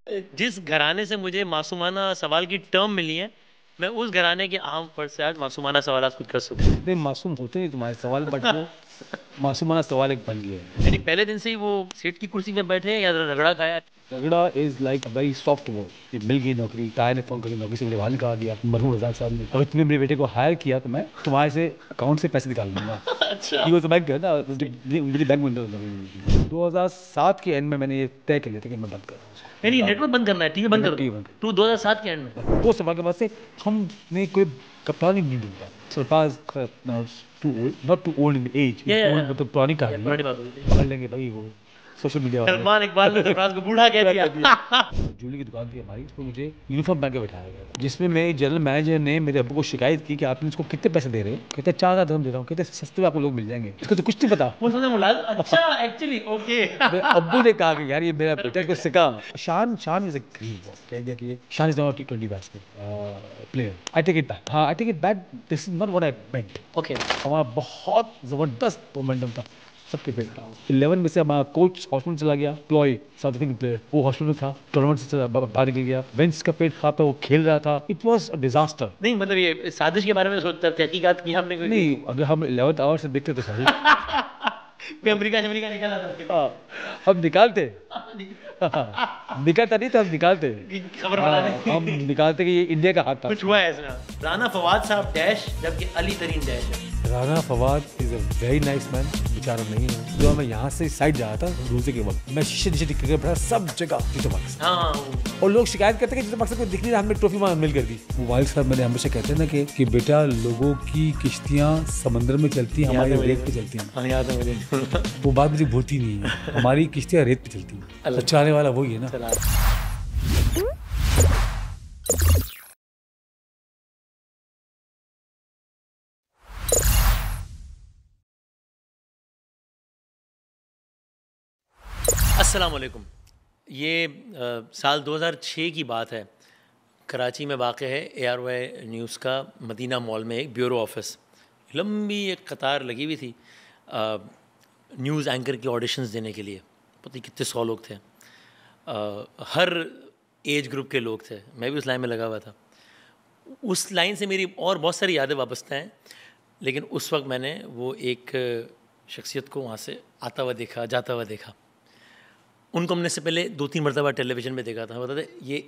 जिस घराने से मुझे मासूमाना सवाल की टर्म मिली है, मैं उस घराने के आम फर्द से आज मासूमाना सवाल खुद कर सकूं। इतने मासूम होते नहीं तुम्हारे सवाल, बट वो मासूमाना सवाल एक बन गया है। यानी पहले दिन से ही वो सीट की कुर्सी में बैठे हैं या रगड़ा खाया? झगड़ा is like very soft word. ये मिल गई नौकरी, ताया ने फोन करके नौकरी से मुझे बाहर निकाल दिया, मरहूम रजाक साहब ने। अगर तुमने मेरे बेटे को हायर किया तो मैं तुम्हारे से अकाउंट से पैसे निकाल लूंगा। अच्छा। ही वाज बैंक ना, मेरी बैंक में 2007 के एंड में मैंने ये तय कर लिया था कि मैं बंद कर रहा हूँ। यानी नेटवर्क बंद करना है, टीवी बंद टीवी करो। बंद तू 2007 के एंड में? वो सवाल के बाद से हमने कोई कप्तानी नहीं ढूंढा। सरपास not too old in age, मतलब पुरानी कहानी पुरानी बात होती है। पकड़ लेंगे भाई वो सोशल मीडिया वाले। सलमान इकबाल ने सरफराज को बूढ़ा कह दिया। जूली की दुकान थी हमारी, उसमें मुझे यूनिफॉर्म पहन के बैठाया गया, जिसमें मेरे जनरल मैनेजर ने मेरे अब्बू को शिकायत की कि आपने इसको कितने पैसे दे रहे हैं। कहते 4,000 दे रहा हूँ। कहते सस्ते में आपको लोग मिल जाएंगे, इसको तो कुछ नहीं पता। वो सोचे मुलाजिम, अच्छा एक्चुअली ओके। मेरे अब्बू ने कहा कि यार ये मेरा बेटा को सिखा। शान इज अ ग्रीन बॉल, कह दिया कि Shan is not T20 batsman player. I take it back. हाँ, I take it back, this is not what I meant. Okay. हमारा बहुत जबरदस्त मोमेंटम था सबके पे। 11 में से हमारा कोच हॉस्पिटल चला गया, प्लॉय साउथ अफ्रीकन प्लेयर, वो हॉस्पिटल में था, टूर्नामेंट से बाहर निकल गया। वेंस का पेट खराब था, वो खेल रहा था। It was a disaster. नहीं मतलब ये साजिश के बारे में सोचते तहकीकात की हमने कोई? नहीं, अगर हम 11th आवर से देखते तो सही। कोई अमेरिका निकाला था? हम निकालते। निकलता नहीं तो हम निकालते। खबर बनाने हम निकालते कि ये इंडिया का हाथ था। कुछ हुआ है इसमें। राना फवाद साहब डैश, जबकि अली तरीन डैश है। Rana Fawad is a very nice man, बेचारा नहीं है। जो मैं यहाँ से साइड जा रहा था रोजे के वक्त, मैं शीशे क्रिकेट बैठा सब जगह जीतो पाकिस्तान। हाँ, और लोग शिकायत करते हैं कि जीतो पाकिस्तान को दिख नहीं रहा, हमने ट्रॉफी वहाँ मिल कर दी। वो वाइल्ड साहब मैंने हमेशा कहते हैं ना कि बेटा लोगों की किश्तियाँ समंदर में चलती हैं, हमारी रेत पे चलती हैं। हाँ याद है मुझे। वो बात मुझे भूलती नहीं है, हमारी किश्तियाँ रेत पे चलती हैं। अच्छा आने वाला वही है ना। अस्सलाम वालेकुम। ये साल 2006 की बात है। कराची में वाक़ है ARY न्यूज़ का मदीना मॉल में एक ब्यूरो ऑफिस। लंबी एक कतार लगी हुई थी न्यूज़ एंकर की ऑडिशंस देने के लिए। पता नहीं कितने 100 लोग थे। हर एज ग्रुप के लोग थे। मैं भी उस लाइन में लगा हुआ था। उस लाइन से मेरी और बहुत सारी यादें वाबस्ता हैं, लेकिन उस वक्त मैंने वो एक शख्सियत को वहाँ से आता हुआ देखा, जाता हुआ देखा। उनको हमने से पहले 2-3 मरतबा टेलीविज़न में देखा था। बताते ये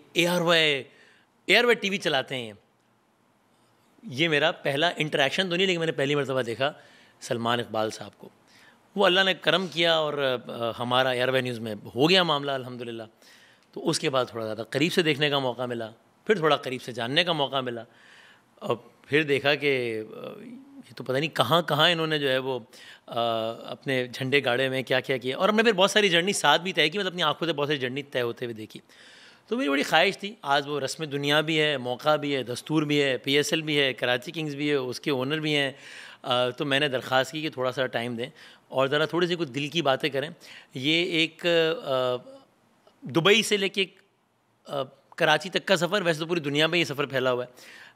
ARY TV चलाते हैं। ये मेरा पहला इंटरेक्शन तो नहीं, लेकिन मैंने पहली मरतबा देखा सलमान इकबाल साहब को। वो अल्लाह ने करम किया और हमारा ARY न्यूज़ में हो गया मामला अल्हम्दुलिल्लाह। तो उसके बाद थोड़ा ज़्यादा करीब से देखने का मौका मिला, फिर थोड़ा करीब से जानने का मौका मिला, और फिर देखा कि ये तो पता नहीं कहाँ कहाँ इन्होंने जो है वो अपने झंडे गाड़े में क्या क्या किया। और हमने फिर बहुत सारी जर्नी साथ भी तय की, मतलब अपनी आंखों से बहुत सारी जर्नी तय होते हुए देखी। तो मेरी बड़ी ख्वाहिश थी, आज वो रस्म दुनिया भी है, मौका भी है, दस्तूर भी है, PSL भी है, कराची किंग्स भी है, उसके ओनर भी हैं। तो मैंने दरख्वास्त की कि थोड़ा सा टाइम दें और ज़रा थोड़ी सी कुछ दिल की बातें करें। ये एक दुबई से लेके कराची तक का सफ़र, वैसे तो पूरी दुनिया में ये सफ़र फैला हुआ है,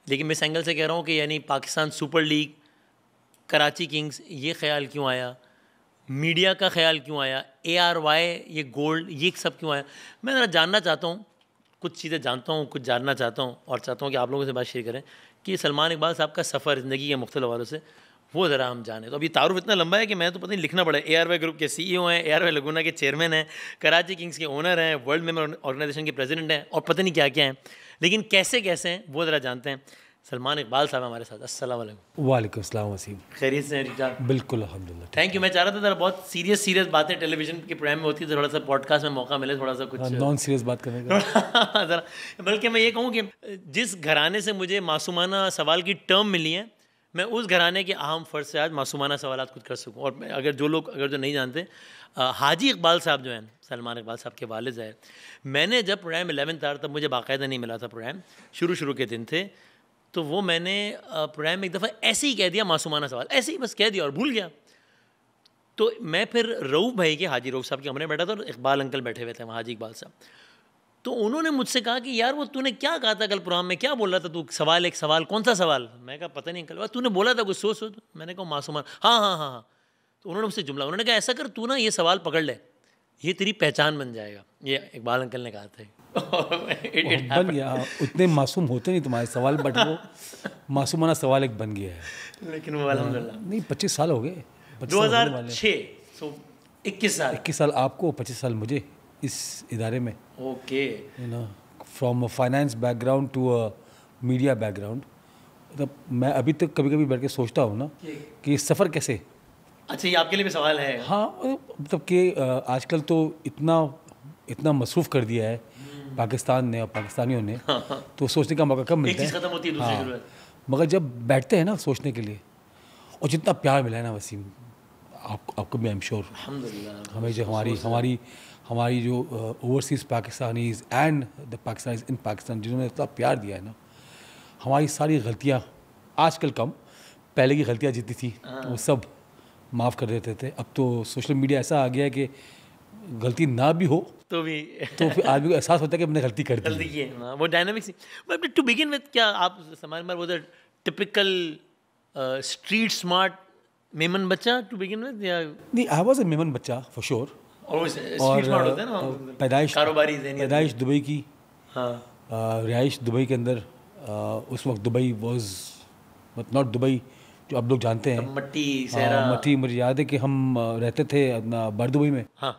लेकिन मैं इस एंगल से कह रहा हूँ कि यानी Pakistan super league, Karachi Kings, ये ख्याल क्यों आया, मीडिया का ख्याल क्यों आया, ARY ये गोल्ड, ये सब क्यों आया। मैं ज़रा जानना चाहता हूँ, कुछ चीज़ें जानता हूँ, कुछ जानना चाहता हूँ, और चाहता हूँ कि आप लोगों से बात शेयर करें कि सलमान इकबाल साहब का सफ़र ज़िंदगी के मुख्तलिफ हवालों से वो ज़रा हम जाने। तो अभी तारुफ इतना लंबा है कि मैं तो पता नहीं लिखना पड़ा। ARY ग्रुप के CEO हैं, ARY लगुना के चेयरमैन हैं, कराची किंग्स के ओनर हैं, वर्ल्ड मेंबर ऑर्गेनाइजेशन के प्रेसिडेंट हैं, और पता नहीं क्या क्या हैं, लेकिन कैसे कैसे हैं वो ज़रा जानते हैं। सलमान इकबाल साहब हमारे साथ। अस्सलाम वालेकुम। वालेकुम सलाम वसीम। खैरियत से हैं? बिल्कुल अल्हम्दुलिल्लाह। Thank you. मैं चाह रहा था ज़रा बहुत सीरियस बातें टेलीविज़न के प्रोग्राम में होती है, थोड़ा सा पॉडकास्ट में मौका मिले थोड़ा सा कुछ नॉन सीरियस बात करने का। ज़रा, बल्कि मैं ये कहूँ कि जिस घराने से मुझे मासूमाना सवाल की टर्म मिली है, मैं उस घराने के अहम फ़र्द से आज मासूमाना सवाल खुद कर सकूँ। और अगर जो नहीं जानते, हाजी इकबाल साहब जो हैं, सलमान इकबाल साहब के वालिद हैं। मैंने जब प्रोग्राम 11th आवर, तब मुझे बाकायदा नहीं मिला था प्रोग्राम, शुरू के दिन थे, तो वो मैंने प्रोग्राम में एक दफ़ा ऐसे ही कह दिया मासूमाना सवाल, ऐसे ही बस कह दिया और भूल गया। तो मैं फिर रऊफ़ भाई के, हाजी रऊफ़ साहब के कमरे में बैठा था और इकबाल अंकल बैठे हुए थे वहाँ, हाजी इकबाल साहब। तो उन्होंने मुझसे कहा कि यार वो तूने क्या कहा था कल प्रोग्राम में, क्या बोल रहा था तू, एक सवाल कौन सा सवाल। मैं कहा पता नहीं अंकल, तूने बोला था कुछ, सोच। मैंने कहा मासूमान, हाँ। तो उन्होंने मुझसे जुमला, उन्होंने कहा ऐसा कर, तू ना ये सवाल पकड़ ले, ये तेरी पहचान बन जाएगा। ये इकबाल अंकल ने कहा था। बन गया। उतने मासूम होते नहीं तुम्हारे सवाल, बट वो मासूमाना सवाल एक बन गया है। लेकिन वो अल्हम्दुलिल्लाह नहीं 25 साल हो गए, 25 साल होने वाले हैं। 2006, सो 21 साल। 21 साल आपको, 25 साल मुझे इस इदारे में, okay. You know, from a finance background to a media background. मतलब मैं अभी तक कभी कभी बैठ के सोचता हूँ ना कि ये सफ़र कैसे। अच्छा, ये आपके लिए भी सवाल है? हाँ, मतलब कि आजकल तो इतना इतना मसरूफ़ कर दिया है पाकिस्तान ने और पाकिस्तानियों ने, तो सोचने का मौका कम एक मिलता चीज़ है। खत्म होती है, दूसरी हाँ, शुरू है। मगर जब बैठते हैं ना सोचने के लिए, और जितना प्यार मिला है ना वसीम, आपको भी आई एम श्योर, अल्हम्दुलिल्लाह। हमें जो हमारी जो overseas Pakistanis and the Pakistanis in Pakistan जिन्होंने इतना प्यार दिया है ना, हमारी सारी गलतियाँ आजकल कम, पहले की गलतियाँ जितनी थी वो सब माफ़ कर देते थे। अब तो सोशल मीडिया ऐसा आ गया है कि गलती ना भी हो तो भी तो फिर आदमी को एहसास होता है कि मैंने गलती कर दी जल्दी है। किए, हाँ, वो dynamics. But to begin with, क्या आप समाज में वो टिपिकल स्ट्रीट स्मार्ट मेमन बच्चा टू बिगिन विद, या नहीं, आई वॉज ए मेमन बच्चा फॉर श्योर। और स्ट्रीट स्मार्ट होता है ना, पैदाइश कारोबारी ज़हनियत। पैदाइश दुबई की, हाँ, रिहाइश दुबई के अंदर। उस वक्त दुबई वॉज नॉट दुबई जो आप लोग जानते हैं। मट्टी सहरा। मठी, मुझे याद है कि हम रहते थे अपना बार दुबई में। हाँ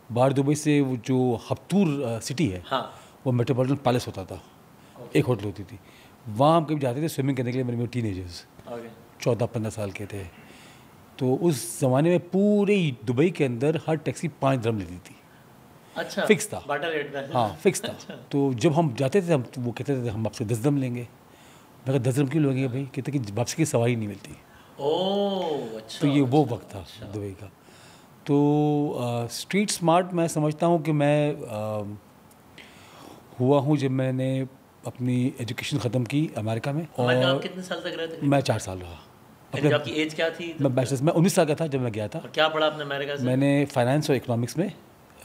बार दुबई से वो जो हफ्तूर सिटी है, हाँ। वो मेट्रोपॉलिटन पैलेस होता था, एक होटल होती थी, वहाँ हम कभी जाते थे स्विमिंग करने के लिए। मेरे टीनेजर्स ओके। 14-15 साल के थे। तो उस ज़माने में पूरे दुबई के अंदर हर टैक्सी 5 दिरहम लेती थी। अच्छा, फिक्स था। बाटा रेट था। हाँ, फिक्स था। तो जब हम जाते थे, हम वो कहते थे हम आपसे 10 दिरहम लेंगे। मैं कहा 10 दिरहम क्यों लेंगे भाई? कहते कि वापसी की सवारी नहीं मिलती। ओह अच्छा। तो ये वो वक्त था दुबई का। तो स्ट्रीट स्मार्ट मैं समझता हूँ कि मैं हुआ हूँ जब मैंने अपनी एजुकेशन ख़त्म की अमेरिका में। अमेरिका आप और कितने साल तक रहे थे? मैं 4 साल रहा। फिर आपकी एज क्या थी? मैं बैचलर्स में 19 साल का था जब मैं गया था। और क्या पढ़ा आपने अमेरिका से? मैंने फाइनेंस और इकोनॉमिक्स में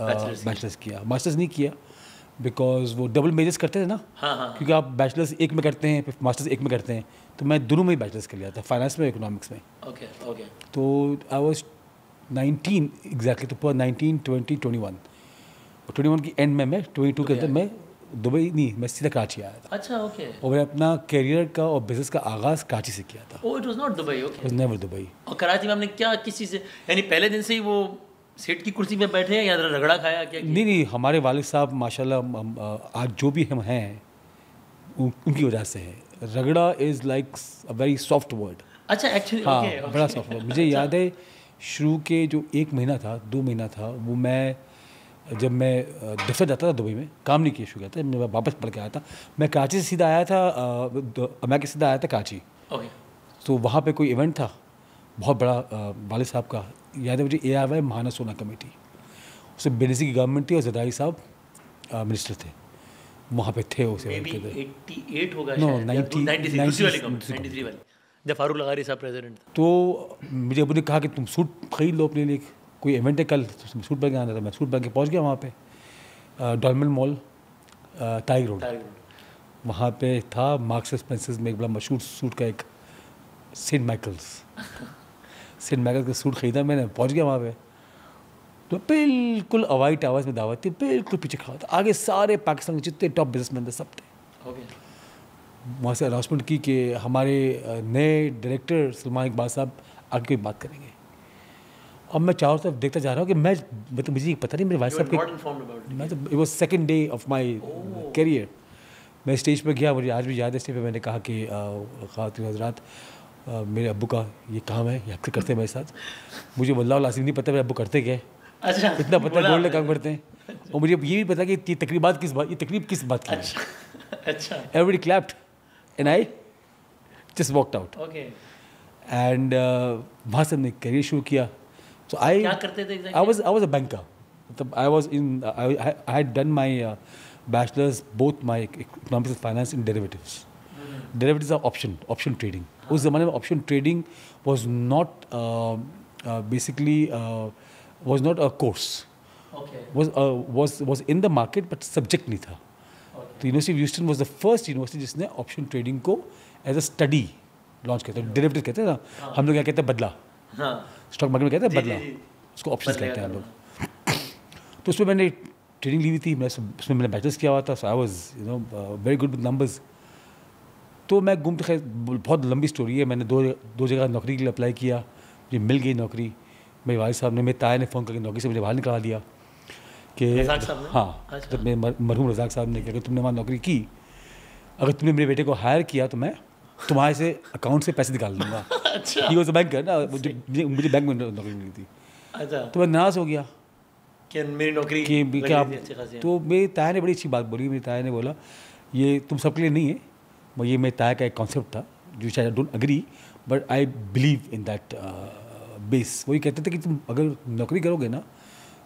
बैचलर्स किया। मास्टर्स नहीं किया बिकॉज वो डबल मेजर्स करते थे ना। हाँ हाँ। क्योंकि आप बैचलर्स एक में करते हैं फिर मास्टर्स एक में करते हैं, तो मैं दोनों में ही बैचलर्स कर लिया था, फाइनेंस में और इकोनॉमिक्स में। Okay okay. तो आई वॉज 19 एग्जैक्टली, तो पूरा 19, 20, 21 और 21 की एंड में मैं 22 के अंदर मैं दुबई नहीं, मैं सीधा कराची आया था। अच्छा ओके। और मैंने अपना करियर का और बिजनेस का आगाज़ कराची से किया था। Oh, it was not Dubai. Okay. Was never Dubai. और कराची में आपने क्या, किस चीज़ से, यानी पहले दिन से ही वो सीट की कुर्सी पे बैठे हैं या रगड़ा खाया, क्या किया? नहीं, हमारे वालिद साहब माशाल्लाह आज जो भी हम हैं उनकी वजह से है। रगड़ा is like a very soft word. अच्छा एक्चुअली। हाँ, ओके बड़ा सॉफ्ट वर्ड। मुझे याद है शुरू के जो 1 महीना था 2 महीना था, वो मैं जब मैं दफ्तर जाता था दुबई में, काम नहीं किया शुरू किया था, मैं वापस पढ़ के आया था। मैं कराची से सीधा आया था, अमेरिका से सीधा आया था कराची। ओके। तो वहाँ पे कोई इवेंट था बहुत बड़ा, वालिद साहब का। याद है मुझे, ARY महाना सोना कमेटी, उसमें बेनज़ीर की गवर्नमेंट थी और ज़रदारी साहब मिनिस्टर थे, वहाँ पे थे उस इवेंट के अंदर। 88 होगा No, शायद, 90 93 दूसरी वाली 93 93 वाली, जब फारूक लगारी साहब प्रेसिडेंट थे। तो मुझे अबू ने कहा कि तुम सूट खरीद लो अपने लिए, कोई इवेंट है कल, तो सूट पहन के आना था। मैं सूट पहन के पहुँच गया वहाँ पे, डॉलमेन मॉल, टाइगर रोड, वहाँ पे था मार्क्स एंड स्पेंसर्स में एक बड़ा मशहूर सूट का एक सेंट माइकल्स का सूट ख़रीदा मैंने, पहुँच गया वहाँ पे। तो बिल्कुल अवाइट आवाज़ में दावत थी, बिल्कुल पीछे खड़ा था, आगे सारे पाकिस्तान के जितने टॉप बिजनेसमैन थे सब थे। ओके। वहाँ से अनाउंसमेंट की कि हमारे नए डायरेक्टर सलमान इकबाल साहब आगे कोई बात करेंगे। अब मैं चारों तरफ देखता जा रहा हूँ कि मैं, मतलब मुझे पता नहीं मेरे भाई साहब के, मैं तो it was second day of my career. मैं स्टेज पर गया, मुझे आज भी याद है, स्टेज पर मैंने कहा कि ख़वातीन हज़रात, मेरे अब्बू का ये काम है, ये अक्सर करते हैं मेरे साथ। मुझे वल्लाह लाज़िम नहीं पता मेरे अब्बू करते क्या है। अच्छा, इतना पता है गोल्ड काम करते हैं, और मुझे ये भी पता कि ये तकरीब किस बात की है। अच्छा। Everybody clapped and I just walked out. Okay. And वहाँ से हमने करियर शुरू किया। सो आई क्या करते थे exactly? I was a banker. मतलब I had done my bachelors both my economics and finance in derivatives. Derivatives are option trading. उस ज़माने में option trading was not basically was not a course, was in the market but subject नहीं था। तो university of Houston was the first university जिसने option trading को as a study launch किया था। डेरिवेटिव कहते हैं ना, हम लोग क्या कहते हैं, बदला। स्टॉक मार्केट में कहते हैं बदला, उसको ऑप्शंस कहते हैं हम लोग। तो उसमें मैंने ट्रेनिंग ली हुई थी, मैं उसमें मैंने बैचलर्स किया हुआ था, so I was very good with numbers. तो मैं घूमते, खैर बहुत लंबी स्टोरी है, मैंने दो जगह नौकरी के लिए अप्लाई किया, मुझे मिल गई नौकरी। मेरे वालिद साहब ने, मेरे ताया ने फ़ोन करके नौकरी से मुझे बाहर निकाल दिया कि हाँ, जब मेरे मरहूम रज़ाक साहब ने, कि अगर तुमने वहाँ नौकरी की, अगर तुमने मेरे बेटे को हायर किया तो मैं तुम्हारे से अकाउंट से पैसे निकाल लूँगा। अच्छा। ही वॉज अ बैंकर ना, मुझे बैंक में नौकरी मिली थी। अच्छा, तो मैं नाराज़ हो गया कि मेरी नौकरी कि लग क्या। रही थी अच्छी खासी। तो मेरे ताया ने बड़ी अच्छी बात बोली, मेरे ताया ने बोला ये तुम सबके लिए नहीं है, ये मेरे ताया का एक कॉन्सेप्ट था जो शायद I don't agree, but I believe in that base. वही कहते थे कि तुम अगर नौकरी करोगे ना,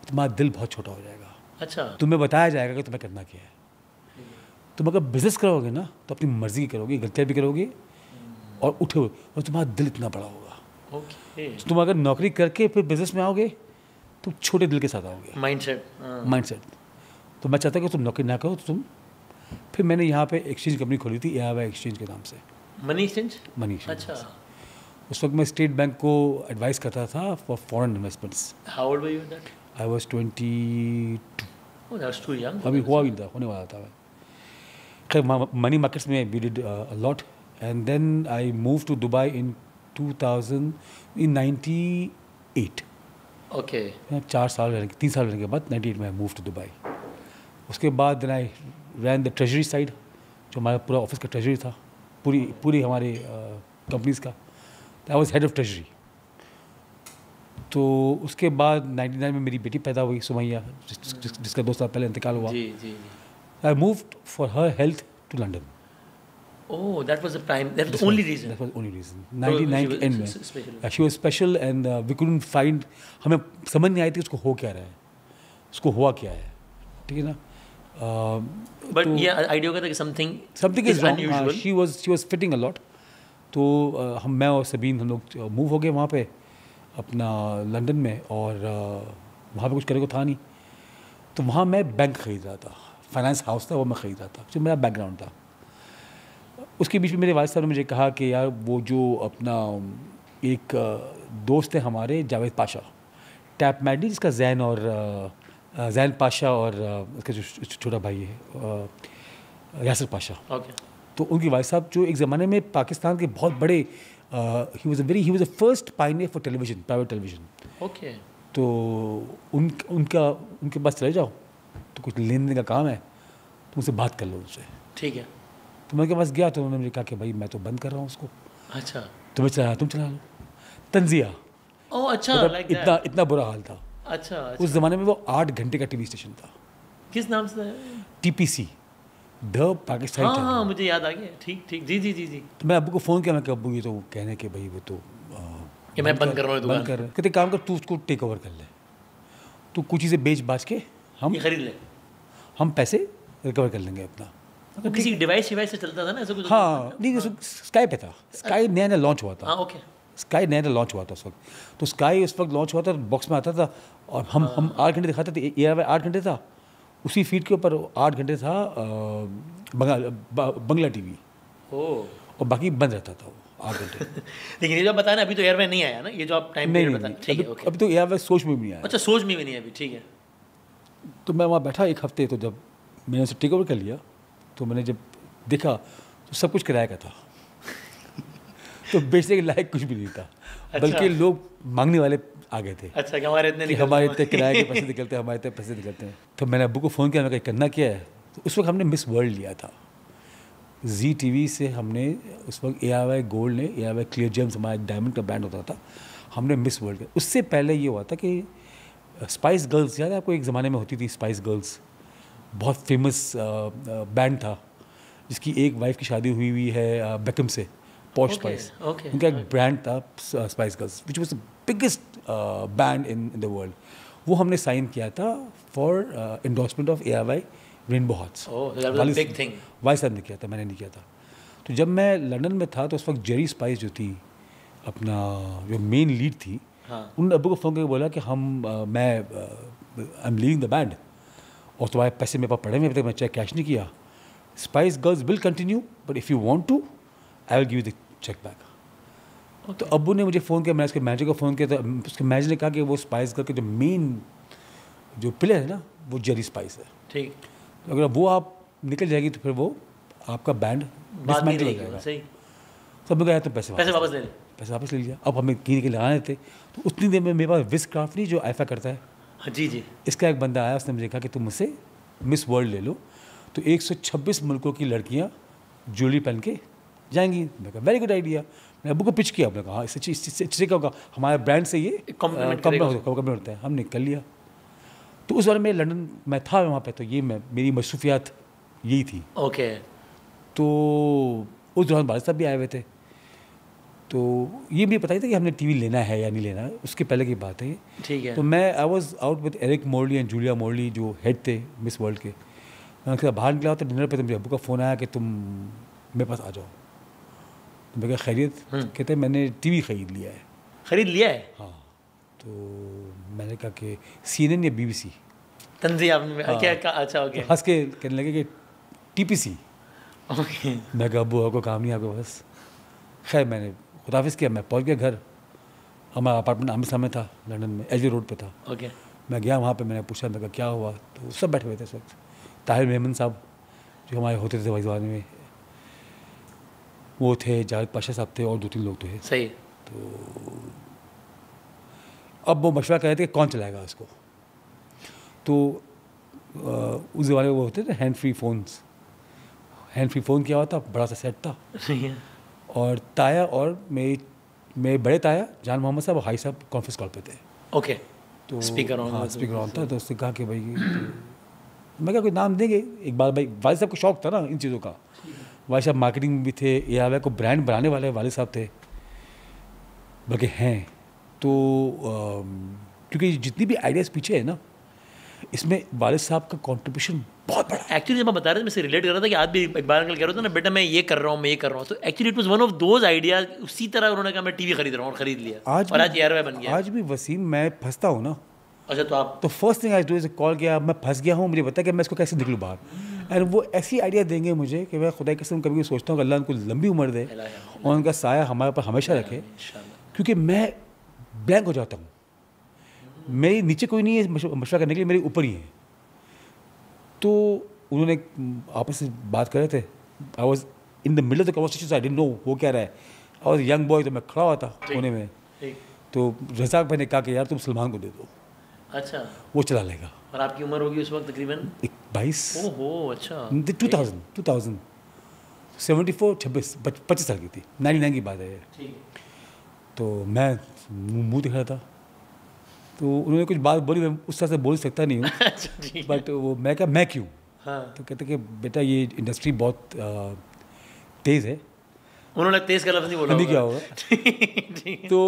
तुम्हारा दिल बहुत छोटा हो जाएगा, अच्छा, तुम्हें बताया जाएगा कि तुम्हें करना क्या है। तुम अगर बिजनेस करोगे ना तो अपनी मर्जी की करोगे, गलतियाँ भी करोगे और उठोगे, और तुम्हारा दिल इतना बड़ा होगा। ओके, तो तुम अगर नौकरी करके फिर बिजनेस में आओगे तो छोटे दिल के साथ आओगे, माइंडसेट। तो मैं चाहता कि तुम नौकरी ना करो, तो तुम, फिर मैंने यहाँ पे एक्सचेंज कंपनी खोली थी, ARY एक्सचेंज के नाम से, मनी एक्सचेंज। Money exchange. अच्छा, उस वक्त मैं स्टेट बैंक को एडवाइस करता था for foreign investments. How old were you that? I was 22, oh, that's too young. अभी हुआ भी था, होने वाला था मैं। खैर मनी मार्केट्स में we did a lot, and then I move to Dubai in 98। Okay, 4 साल रहने, 3 साल रहने के बाद 98 में आई मूव टू दुबई। उसके बाद then I ran the treasury side, जो हमारा पूरा ऑफिस का ट्रेजरी था, पूरी हमारे कंपनीज का। I was head of treasury. तो उसके बाद 99 में मेरी बेटी पैदा हुई, सुमैया, जिसका 2 साल पहले इंतकाल हुआ। जी जी। I moved for her health to London. Oh, that was the prime, that was the only reason. That was the only reason. 99 के end में she was special and we couldn't find, हमें समझ नहीं आई थी उसको हो क्या रहा है, उसको हुआ क्या है, ठीक है ना। बट ये आइडिया होगा था कि something is wrong. She was fitting a lot. तो मैं और सबीन, हम लोग मूव हो गए वहाँ पे अपना लंदन में, और वहाँ पे कुछ करने को था नहीं। तो वहाँ मैं बैंक ख़रीद रहा था, फाइनेंस हाउस था वो मैं ख़रीद रहा था, जो मेरा बैकग्राउंड था। उसके बीच में मेरे वालिद साहब ने मुझे कहा कि यार वो जो अपना एक दोस्त है हमारे, जावेद पाशा, टैप मैडी, जिसका जैन पाशा और उसका जो छोटा भाई है यासिर पाशा। ओके, तो उनके वालिद साहब जो एक ज़माने में पाकिस्तान के बहुत बड़े, he was the first Pioneer for television, private television. Okay, तो उनके पास चले जाओ, तो कुछ लेन देन का काम है, तो उनसे बात कर लो उनसे। ठीक है। तो मैं उनके पास गया, तो उन्होंने मुझे कहा कि भाई मैं तो बंद कर रहा हूँ उसको, अच्छा, तुम्हें चला, तुम चला लो। तंजिया, ओह अच्छा, मतलब लाइक दैट। इतना बुरा हाल था। अच्छा, उस ज़माने में वो 8 घंटे का टीवी स्टेशन था, किस नाम से? TPC, द पाकिस्तानी हाँ चैनल। हाँ, मुझे याद आ गया। ठीक ठीक, जी जी जी जी। तो मैं अब्बू को फ़ोन किया, मैं कहा अब्बू ये तो कहने के भाई वो तो कि मैं बंद कर रहा हूँ दुकान। बंद कर रहे हैं। कहते काम कर, तू उसको टेक ओवर कर ले, तू कुछ चीज़ें बेच बाच के ये खरीद ले। हम पैसे रिकवर कर लेंगे अपना। वो किसी डिवाइस से चलता था ना ऐसा कुछ? हाँ, नहीं, स्काई पे था, स्काई नया नया लॉन्च हुआ था। हाँ, ओके। स्काई नया नया लॉन्च हुआ था उस वक्त। तो स्काई उस वक्त लॉन्च हुआ था, बॉक्स में आता था, और हम 8 घंटे दिखाते थे। ARY 8 घंटे था, उसी फीड के ऊपर 8 घंटे था बंगला टीवी, ओह, और बाकी बंद रहता था वो 8 घंटे। लेकिन ये जो आप बताया ना, अभी तो ARY नहीं आया ना, ये जो आप टाइम नहीं पीरियड नहीं, बताया, ठीक है, ओके। अभी तो ARY सोच में भी नहीं आया। अच्छा, सोच में भी नहीं है अभी, ठीक है। तो मैं वहाँ बैठा 1 हफ्ते, तो जब मैंने उसे टेक ओवर कर लिया, तो मैंने जब देखा तो सब कुछ किराए का था। तो बेचने के लायक कुछ भी नहीं था। अच्छा। बल्कि लोग मांगने वाले आ गए थे अच्छा, कि हमारे इतने निकलते हमारे इतने किराए के पैसे निकलते हैं, हमारे इतने पैसे निकलते हैं। तो मैंने अब्बू को फ़ोन किया, मैं कहा करना क्या है। तो उस वक्त हमने मिस वर्ल्ड लिया था, जी TV से हमने, उस वक्त ARY गोल्ड ने, ARY क्लियर जेम्स हमारा एक डायमंड का ब्रांड होता था, हमने मिस वर्ल्ड किया। उससे पहले ये हुआ था कि स्पाइस गर्ल्स, याद है आपको, एक ज़माने में होती थी स्पाइस गर्ल्स, बहुत फेमस बैंड था, जिसकी एक वाइफ की शादी हुई है बेकम से, पॉश स्पाइस। ओके, उनका एक ब्रांड था spice girls, which was the biggest band in the world. वो हमने साइन किया था for endorsement of ARY rainbow hearts. Oh, that was a big thing. Vice साहब ने किया था, मैंने नहीं किया था। तो जब मैं लंदन में था, तो उस वक्त जेरी स्पाइस जो थी, अपना जो मेन लीड थी, हाँ, उन्होंने अब्बू को फ़ोन करके बोला कि मैं I am leaving the band, और तुम्हारे पैसे मेरे पास पड़े हुए, अभी तक मैं चेक कैश नहीं किया। Spice Girls will continue, but if you want to I will give you the cheque back. तो अब्बू ने मुझे फ़ोन किया, मैंने उसके मैनेजर को फ़ोन किया, तो उसके मैनेजर ने कहा कि वो स्पाइस गर्ल के जो मेन जो पिलर है ना, वो जेरी स्पाइस है। ठीक, तो अगर वो आप निकल जाएगी तो फिर वो आपका बैंड बात नहीं डिसमेंटल हो रहेगी, जाएगा। सही, सब लोग आए तो पैसे वापस ले ले। पैसे वापस ले लिया। अब हमें कीने के लगाने थे, तो उतनी देर में मेरे पास विस्क्राफ्ट नहीं जो आईफा करता है, हाँ, जी जी, इसका एक बंदा आया, उसने मुझे कहा कि तुम मुझसे मिस वर्ल्ड ले लो, तो 126 मुल्कों की लड़कियां ज्वेलरी पहन के जाएंगी। मैं कहा वेरी गुड आइडिया। मैंने अबू को पिच किया, मैंने कहा हाँ इससे क्या होगा, हमारे ब्रांड से ये कम्प्लीमेंट होता है। हमने कर लिया। तो उस बार मैं लंदन मैं था वहाँ पे, तो ये मेरी मसरूफियात यही थी। ओके, तो उस दौरान बादशाह साहब भी आए हुए थे, तो ये भी पता ही था कि हमने टीवी लेना है या नहीं लेना है, उसके पहले की बात है ये। ठीक है। तो मैं I was out with Eric Morley and Julia Morley, जो हेड थे मिस वर्ल्ड के। मैं उनके साथ बाहर निकला तो डिनर पे तो मेरे अब्बू का फ़ोन आया कि तुम मेरे पास आ जाओ। तो मैं कहा खैरियत? कहते मैंने टीवी ख़रीद लिया है। खरीद लिया है? हाँ। तो मैंने कहा कि CNN या BBC? तंजी आपने क्या कहा? अच्छा, ओके। हंस के कहने लगे कि TPC। ओके, मैं कहा अब्बू आपको काम नहीं आपके पास। खैर मैंने खुदाफिज किया, मैं पहुंच गया घर। हमारा अपार्टमेंट आमने सामने था, लंदन में एजी रोड पे था। ओके, मैं गया वहाँ पे, मैंने पूछा, मैं कहा क्या हुआ? तो सब बैठे हुए थे इस वक्त। ताहिर मेमन साहब जो हमारे होते थे वाइजवान में, वो थे, जावेद पाशा साहब थे और 2-3 लोग थे। सही। तो अब वो मशवरा कर रहे थे कि कौन चलाएगा उसको। तो उस ज़माने में वो होते थे hand free phones. Hand free phone क्या हुआ था, बड़ा सा सेट था, सही है। और ताया और मेरे बड़े ताया जान मोहम्मद साहब और हाई साहब कॉन्फ्रेंस कॉल पे थे। ओके, तो स्पीकर ऑन, हाँ स्पीकर ऑन था। तो उसने कहा कि भाई मैं क्या कोई नाम देंगे एक बार। भाई वालिद साहब को शौक था ना इन चीज़ों का, वालिद साहब मार्केटिंग में भी थे, ARY को ब्रांड बनाने वाले वालिद साहब थे, बल्कि हैं। तो क्योंकि जितनी भी आइडियाज़ पीछे है ना, इसमें वालिद साहब का कंट्रीब्यूशन बहुत बड़ा है। एक्चुअली जब आप बता रहे थे, मैं से रिलेट कर रहा था कि आज भी इकबाल अंकल कह रहे थे ना, बेटा मैं ये कर रहा हूँ, मैं ये कर रहा हूँ। तो actually it was one of those ideas. उसी तरह उन्होंने कहा मैं टीवी खरीद रहा हूँ, और खरीद लिया, और आज ARY बन गया। आज भी वसीम मैं फंसता हूँ ना, अच्छा, तो आप तो first thing I do is call किया, मैं फंस गया हूँ, मुझे बता कि मैं इसको कैसे निकलूँ बाहर। एंड वो ऐसी आइडिया देंगे मुझे कि मैं खुदा की कसम कभी सोचता हूँ कि अल्लाह उनको लंबी उम्र दे और उनका साया हमारे ऊपर हमेशा रखे, क्योंकि मैं ब्लैंक हो जाता हूँ। मेरे नीचे कोई नहीं है मशवरा करने के लिए, मेरे ऊपर ही है। तो उन्होंने आपस में बात कर रहे थे, I was in the middle of the conversation, I didn't know वो क्या रहा है। आई वॉज यंग बॉय, तो मैं खड़ा हुआ था कोने में। तो रज़ाक भाई ने कहा कि यार तुम सलमान को दे दो, अच्छा, वो चला लेगा। और आपकी उम्र होगी उस वक्त तकरीबन 22। ओहो, अच्छा, 2000 74 26 25 साल की थी, 99 की बात है ये। ठीक है। तो मैं मुंह दिख रहा था, तो उन्होंने कुछ बात बोली, मैं उस तरह से बोल सकता नहीं हूँ। अच्छा, ठीक है। बट वो मैं क्या, मैं क्यों? हाँ, तो कहते कि बेटा ये इंडस्ट्री बहुत तेज़ है। उन्होंने तेज का लफ्ज़ नहीं बोला नहीं क्या होगा। होगा तो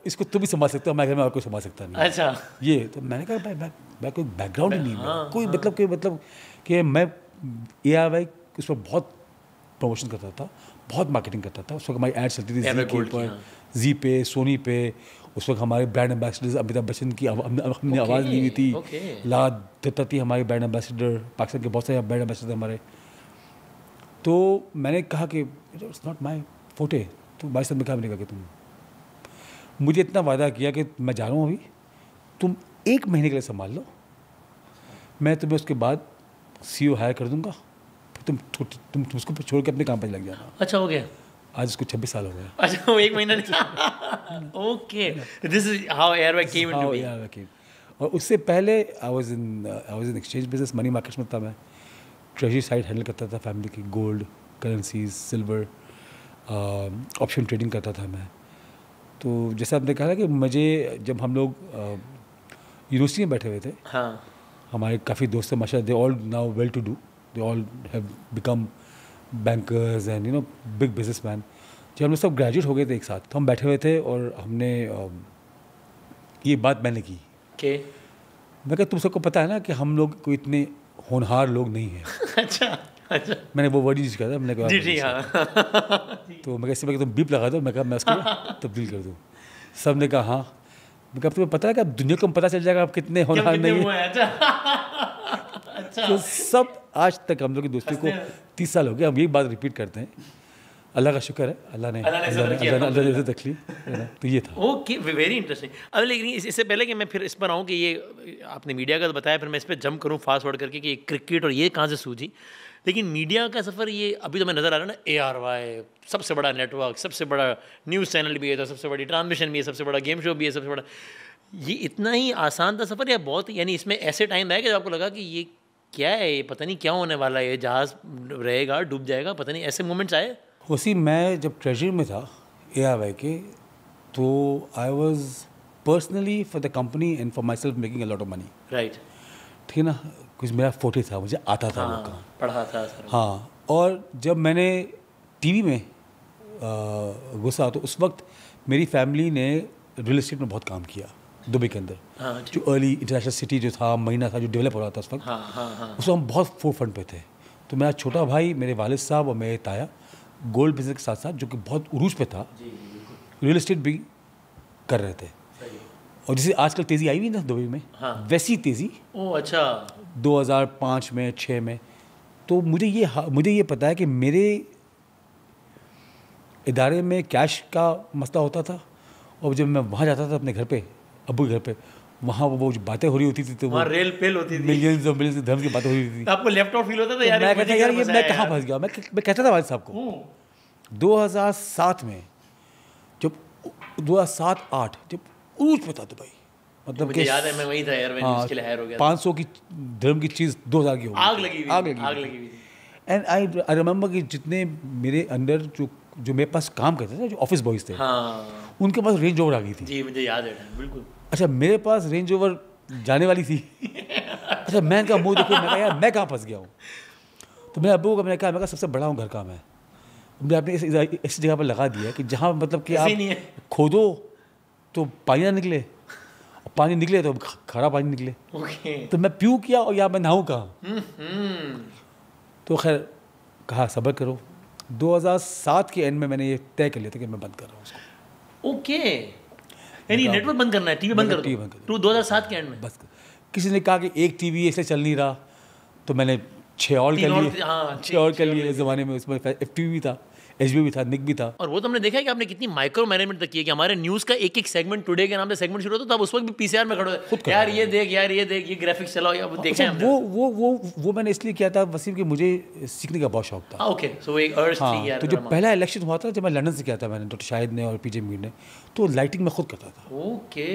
इसको तुम भी संभाल सकते हो, मैं घर में और कोई संभाल सकता नहीं। अच्छा, ये तो मैंने कहा मैं कोई बैकग्राउंड ही नहीं है, हाँ, कोई मतलब कि मैं ARY उस पर बहुत प्रमोशन करता था, बहुत मार्केटिंग करता था। उस वक्त हमारी एड चलती थी ARY जी के Gold की, ऊपर, हाँ। जी पे, सोनी पे। उस वक्त हमारे ब्रांड एम्बेसडर्स अमिताभ बच्चन की हमने आवाज़ ली हुई थी। ओके। ला दत्ता थी हमारी ब्रांड एम्बेसडर, पाकिस्तान के बहुत सारे ब्रांड एम्बेसडर हमारे। तो मैंने कहा कि इट्स नॉट माई फोटे। तो भाई साहब ने कहा, मैंने कहा कि तुम मुझे इतना वादा किया कि मैं जा रहा हूँ अभी, तुम 1 महीने के लिए संभाल लो, मैं तुम्हें उसके बाद CEO हायर कर दूंगा, फिर तुम उसको छोड़ के अपने काम पर लग जाना। अच्छा, हो गया। आज उसको 26 साल हो गए। अच्छा, वो 1 महीना नहीं। Okay, this is how ARY came into be. और उससे पहले I was in exchange business, money markets में था मैं। ट्रेजरी साइड हैंडल करता था फैमिली की, gold, currencies, silver, option trading करता था मैं। तो जैसे आपने कहा कि मुझे, जब हम लोग यूनिवर्सिटी में बैठे हुए थे, हाँ, हमारे काफ़ी दोस्त हैं माशाल्लाह, they all now well to do, they all have become bankers and big businessmen. जब हम लोग सब ग्रेजुएट हो गए थे एक साथ, तो हम बैठे हुए थे और हमने ये बात मैंने की के मैं कहा तुम सबको पता है ना कि हम लोग कोई इतने होनहार लोग नहीं हैं। अच्छा, अच्छा, मैंने वो वर्ड यूज किया था, मैंने कहा जी जी, हाँ। तो मैं कैसे, मैं तुम बीप लगा दो, मैं कहा मैं उसको तब्दील कर दूँ। सब ने कहा हाँ। मैं कहा तुम्हें पता है कि अब दुनिया को पता चल जाएगा आप कितने होनहार नहीं हैं। अच्छा, तो सब आज तक हम लोग की दोस्ती को 30 साल हो गए, हम यही बात रिपीट करते हैं। अल्लाह का शुक्र है, अल्लाह ने इज्जत रख ली, तो ये था। Okay, very interesting. अब लेकिन इससे पहले कि मैं फिर इस पर आऊँ कि ये आपने मीडिया का तो बताया, फिर मैं इस पर जंप करूँ फास्ट फॉरवर्ड करके कि क्रिकेट और ये कहाँ से सूझी। लेकिन मीडिया का सफ़र ये अभी तो मैं नज़र आ रहा है ना, ARY सबसे बड़ा नेटवर्क, सबसे बड़ा न्यूज़ चैनल भी है, तो सबसे बड़ी ट्रांसमिशन भी है, सबसे बड़ा गेम शो भी है, सबसे बड़ा, ये इतना ही आसान था सफ़र या बहुत, यानी इसमें ऐसे टाइम आया कि जब आपको लगा कि ये क्या है, ये पता नहीं क्या होने वाला है, ये जहाज़ रहेगा, डूब जाएगा, पता नहीं, ऐसे मोमेंट्स आए? वैसे मैं जब ट्रेजरी में था ARY के, तो I was personally for the company and for my self making a lot of money. Right. ठीक है ना, कुछ मेरा फोटे था, मुझे आता था वो काम, पढ़ा था सर। हाँ। और जब मैंने टीवी में घुसा तो उस वक्त मेरी फैमिली ने रियल एस्टेट में बहुत काम किया दुबई के अंदर। हाँ, जो अर्ली इंटरनेशनल सिटी जो था, महीना था, जो डेवलप हो रहा था उस वक्त, उसमें हम बहुत फोर फ्रंट पे थे। तो मेरा छोटा भाई, मेरे वालिद साहब और मेरे ताया गोल्ड बिजनेस के साथ साथ, जो कि बहुत उरूज पे था, रियल एस्टेट भी कर रहे थे। और जैसे आजकल तेज़ी आई हुई ना दुबई में, वैसी तेज़ी। ओह अच्छा। 2005 में 6 में। तो मुझे ये पता है कि मेरे इदारे में कैश का मसला होता था, और जब मैं वहाँ जाता था अपने घर पे, अब्बू के घर पे, वहाँ वो जो बातें हो रही होती थी, तो वो रेल पेल होती थी, मिलियंस और मिलियंस धर्म की बातें हो रही थी। आपको लैपटॉप फील होता था यार? मैं कहता यार ये मैं कहाँ फंस गया। मैं कहता था वालिद साहब को 2007 में, जब 2007-8 जब उरूज पे था दुबई, मतलब मुझे याद है मैं वही था यार, मैं न्यूज़ के लिए हायर हो गया। 500 की धर्म की चीज़ 2000 की हो गई, आग लगी हुई। एंड आई रिमेंबर कि जितने मेरे अंदर जो मेरे पास काम करते थे, जो ऑफिस बॉयज थे, उनके पास रेंज ओवर आ गई थी। जी मुझे याद है बिल्कुल। अच्छा, मेरे पास रेंज ओवर जाने वाली थी। अच्छा, मैं का मुंह देखो, मैं कहा यार मैं कहाँ फंस गया हूँ। तो मेरे अब्बू को मैंने कहा सबसे बड़ा हूँ घर का मैं, आपने ऐसी जगह पर लगा दिया कि जहाँ मतलब कि आप खोदो तो पानी ना निकले, और पानी निकले तो खारा पानी निकले। तो मैं पीऊँ क्या और या मैं नहाऊँ कहाँ? तो खैर कहा सब्र करो। 2007 के एंड में मैंने ये तय कर लिया था कि मैं बंद कर रहा हूँ उसको। ओके, यानी नेटवर्क बंद करना है, टीवी बंद कर दो। 2007 के एंड में बस किसी ने कहा कि एक टीवी ऐसे चल नहीं रहा, तो मैंने 6 और कर लिए। 6 और कर लिए। इस ज़माने में उसमें FTV भी था, HBO भी था, निक भी था। और वो तो हमने देखा है कि आपने कितनी माइक्रो मैनेजमेंट तक की है कि हमारे न्यूज़ का एक सेगमेंट टुडे के नाम से सेगमेंट शुरू होता, तब उस वक्त भी PCR में खड़े होते, यार ये देख ये ग्राफिक्स चलाओ, या वो देखें हमने। वो मैंने इसलिए किया था वसीम, कि मुझे सीखने का बहुत शौक था। ओके, सो एक अर्ज थी यार। तो जब पहला इलेक्शन हुआ था, जब मैं लंदन से किया था मैंने, डॉक्टर शाहिद ने और PJ मीर ने, तो लाइटिंग में खुद करता था। ओके,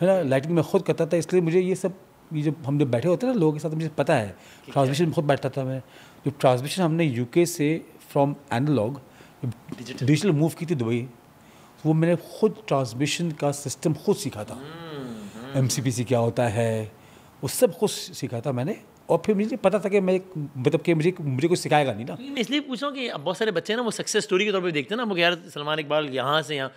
है ना, लाइटिंग में खुद करता था, इसलिए मुझे ये सब, ये जब हम जब बैठे होते हैं ना लोगों के साथ, मुझे पता है। ट्रांसमिशन में खुद बैठता था मैं। जो ट्रांसमिशन हमने UK से फ्रॉम एनालॉग डिजिटल मूव की थी दुबई, वो मैंने खुद ट्रांसमिशन का सिस्टम खुद सीखा था। MCPC क्या होता है, वो सब खुद सीखा था मैंने। और फिर मुझे पता था कि मैं मतलब कि मुझे कुछ सिखाएगा नहीं ना। मैं इसलिए पूछ रहा हूँ कि बहुत सारे बच्चे ना वो सक्सेस स्टोरी के तौर पे देखते हैं ना, वो यार सलमान इकबाल यहाँ से यहाँ,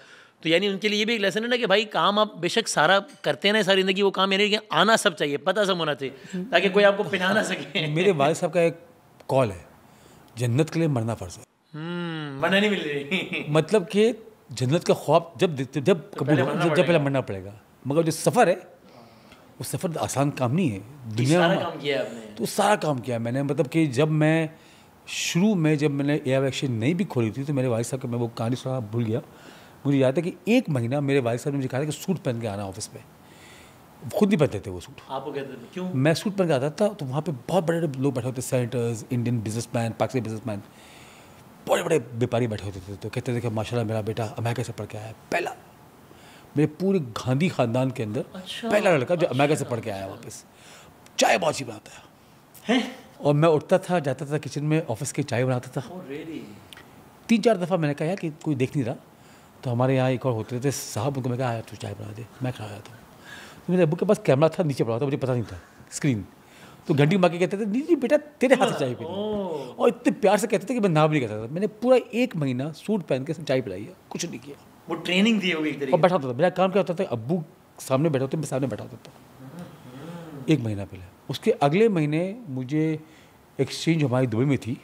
तो यानी उनके लिए ये भी एक लेसन है ना कि भाई काम आप बेशक सारा करते हैं ना सारी ज़िंदगी, वो काम यानी कि आना सब चाहिए, पता सब होना चाहिए, ताकि कोई आपको पिना ना सके। मेरे वालिद साहब का एक कॉल है, जन्नत के लिए मरना फर्ज है। मरना नहीं मिल रही। मतलब कि जन्नत का ख्वाब जब पहले मरना पड़ेगा। मगर जो सफ़र है, वो सफ़र आसान काम नहीं है। दुनिया में काम किया आपने, तो सारा काम किया मैंने। मतलब कि जब मैं शुरू में, जब मैंने ARY एक्सचेंज नहीं भी खोली थी, तो मेरे वालिद साहब का, मैं वो कहानी सुना भूल गया, मुझे याद है कि 1 महीना मेरे वालिद साहब ने मुझे कहा था कि सूट पहन के आना ऑफिस में। खुद नहीं पहनते थे वो सूट। आपको कहते थे क्यों? मैं सूट पहन के आता था, तो वहाँ पे बहुत बड़े बड़े लोग बैठे होते, senators, Indian businessman, Pakistani businessman, बड़े बड़े व्यापारी बैठे होते थे। तो कहते थे कि माशाल्लाह मेरा बेटा अमेरिका से पढ़ के आया है, पहला मेरे पूरे गांधी खानदान के अंदर पहला लड़का जो अमेरिका से पढ़ के आया वापस। चाय बहुत ही बनाता है। और मैं उठता था, जाता था किचन में, ऑफिस की चाय बनाता था। 3-4 दफ़ा मैंने कहा यार कि कोई देख नहीं रहा, तो हमारे यहाँ एक और होते थे साहब, उनको मैं कहा तू चाय बना दे, मैं खा रहा था। तो मेरे अब्बू के पास कैमरा था, नीचे पड़ा था, मुझे पता नहीं था, स्क्रीन। तो घंटी मार के कहते थे नहीं बेटा तेरे हाथ से चाय पी, और इतने प्यार से कहते थे कि मैं नाम नहीं कहता था। मैंने पूरा 1 महीना सूट पहन के चाय पिलाई है, कुछ नहीं किया। वो ट्रेनिंग थी एक तरीके। और बैठा होता था, मेरा काम क्या होता था, अब्बू सामने बैठा होते, मैं सामने बैठा होता था 1 महीना पहले। उसके अगले महीने मुझे एक्सचेंज हमारी दुबई में थी,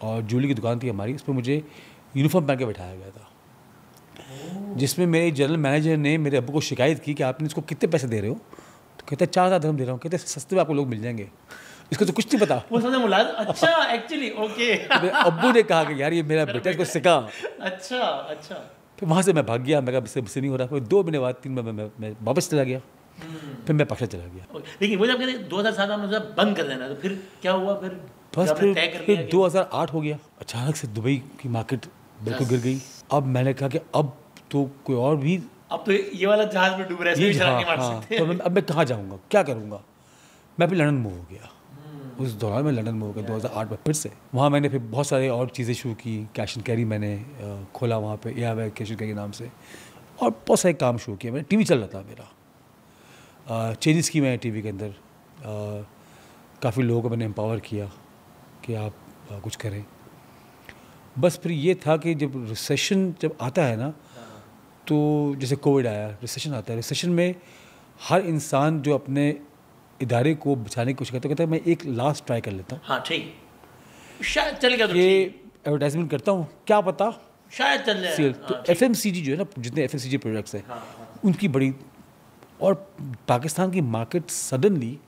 और ज्वेलरी की दुकान थी हमारी, उस पर मुझे यूनिफॉर्म पहन के बैठाया गया था, जिसमें मेरे जनरल मैनेजर ने मेरे अब्बू को शिकायत की कि आपने इसको कितने पैसे दे रहे हो। तो कहते 4000 दिरहम दे रहा हूँ। कहते सस्ते में आपको लोग मिल जाएंगे, इसको तो कुछ नहीं पता। वो समझा मुलाजिम, अच्छा एक्चुअली ओके। मेरे अब्बू ने कहा कि यार ये मेरा बेटा, इसको सिखा। अच्छा अच्छा। फिर वहाँ से मैं भाग गया, मैं कहा मुझसे नहीं हो रहा। फिर 2 महीने बाद 3 महीने मैं वापस चला गया, फिर मैं पाकिस्तान चला गया। लेकिन वो जब कहते 2007 में मतलब बंद कर देना, तो फिर क्या हुआ? फिर बस आपने तय कर लिया फिर कि- 2008 हो गया। अचानक से दुबई की मार्केट बिल्कुल गिर गई। अब मैंने कहा कि अब तो कोई और भी अब तो ये वाला जहाज में डूब रहा है, इसमें भी छलांग नहीं मार सकते। तो अब मैं कहाँ जाऊँगा, क्या करूँगा? मैं फिर लंदन मूव हो गया। उस दौरान मैं लंदन मूव हो गया 2008 में फिर से। वहाँ मैंने फिर बहुत सारे और चीज़ें शुरू की। कैश एंड कैरी मैंने खोला वहाँ पे, या कैश एंड कैरी के नाम से, और बहुत सारे काम शुरू किए मैंने। टीवी चल रहा था मेरा, चेंजेस की मैंने टीवी के अंदर। काफ़ी लोगों को मैंने एम्पावर किया कि आप कुछ करें। बस फिर ये था कि जब रिसेशन जब आता है ना, तो जैसे कोविड आया, रिसेशन आता है। रिसेशन में हर इंसान जो अपने इदारे को बचाने की कोशिश करता है, कहता है मैं एक लास्ट ट्राई कर लेता हूँ, हाँ ठीक, शायद चल गया तो ये ठीक, एडवर्टाइजमेंट करता हूँ, क्या पता शायद चल जाए। सेल। हाँ, तो ठीक। एफएमसीजी जो है ना, जितने एफएमसीजी प्रोडक्ट्स हैं, हाँ, हाँ, उनकी बड़ी, और पाकिस्तान की मार्केट सडनली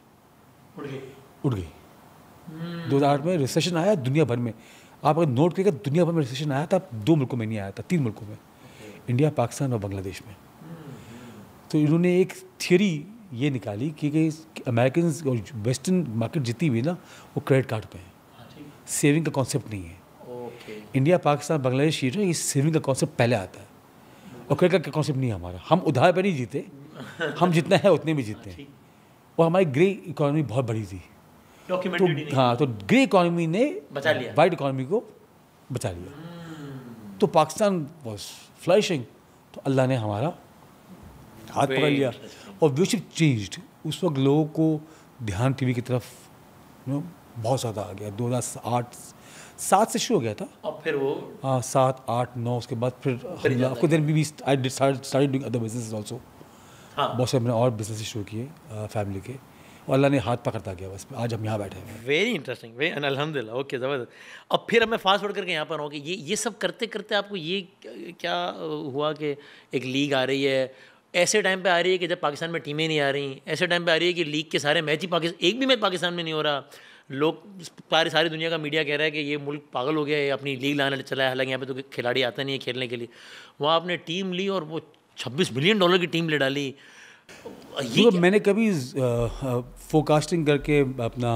उड़ गई। उड़ गई। 2008 में रिसेशन आया दुनिया भर में। आप अगर नोट करिएगा, दुनिया भर में रिसेशन आया था। 2 मुल्कों में नहीं आया था, 3 मुल्कों में, इंडिया, पाकिस्तान और बांग्लादेश में। तो इन्होंने एक थियरी ये निकाली कि अमेरिकन और वेस्टर्न मार्केट जितनी हुई ना, वो क्रेडिट कार्ड पे है, हाँ, ठीक। सेविंग का कॉन्सेप्ट नहीं है। ओके। इंडिया, पाकिस्तान, बांग्लादेश ये जो है, ये सेविंग का कॉन्सेप्ट पहले आता है, और क्रेडिट कार्ड का कॉन्सेप्ट नहीं है हमारा। हम उधार पर नहीं जीते, हम जितना है उतने में जीते हैं। और हमारी ग्रे इकोनॉमी बहुत बड़ी थी, डॉक्यूमेंटेड ही तो नहीं। हाँ, तो ग्रे इकोनॉमी ने बचा लिया। वाइट इकोनॉमी को बचा लिया। तो पाकिस्तान वॉज फ्लरिशिंग, तो अल्लाह ने हमारा हाथ पकड़ लिया, और व्यूशिप चेंज्ड। उस वक्त लोगों को ध्यान टीवी की तरफ बहुत ज़्यादा आ गया। 2008-7 से शुरू हो गया था। और फिर वो हाँ, 7, 8, 9, उसके बाद फिर आपको देन भी I started doing other businesses also. हाँ बहुत सारे मैंने और बिजनेस शुरू किए फैमिली के, और अल्लाह ने हाथ पकड़ता गया। बस आज हम यहाँ बैठे हैं। वेरी इंटरेस्टिंग, वेरी अल्हम्दुलिल्लाह, ओके ज़बरदस्त। अब फिर अब मैं फास्ट फॉरवर्ड करके यहाँ पर हूँ कि ये सब करते करते आपको ये क्या हुआ कि एक लीग आ रही है, ऐसे टाइम पे आ रही है कि जब पाकिस्तान में टीमें नहीं आ रही, ऐसे टाइम पे आ रही है कि लीग के सारे मैच ही पाकिस्तान, एक भी मैच पाकिस्तान में नहीं हो रहा। लोग सारी दुनिया का मीडिया कह रहा है कि ये मुल्क पागल हो गया है, अपनी लीग लाने चला है। हालांकि यहाँ पे तो खिलाड़ी आता नहीं है खेलने के लिए। वहाँ आपने टीम ली और वो $26 मिलियन की टीम ले डाली। ये तो मैंने कभी फोरकास्टिंग करके अपना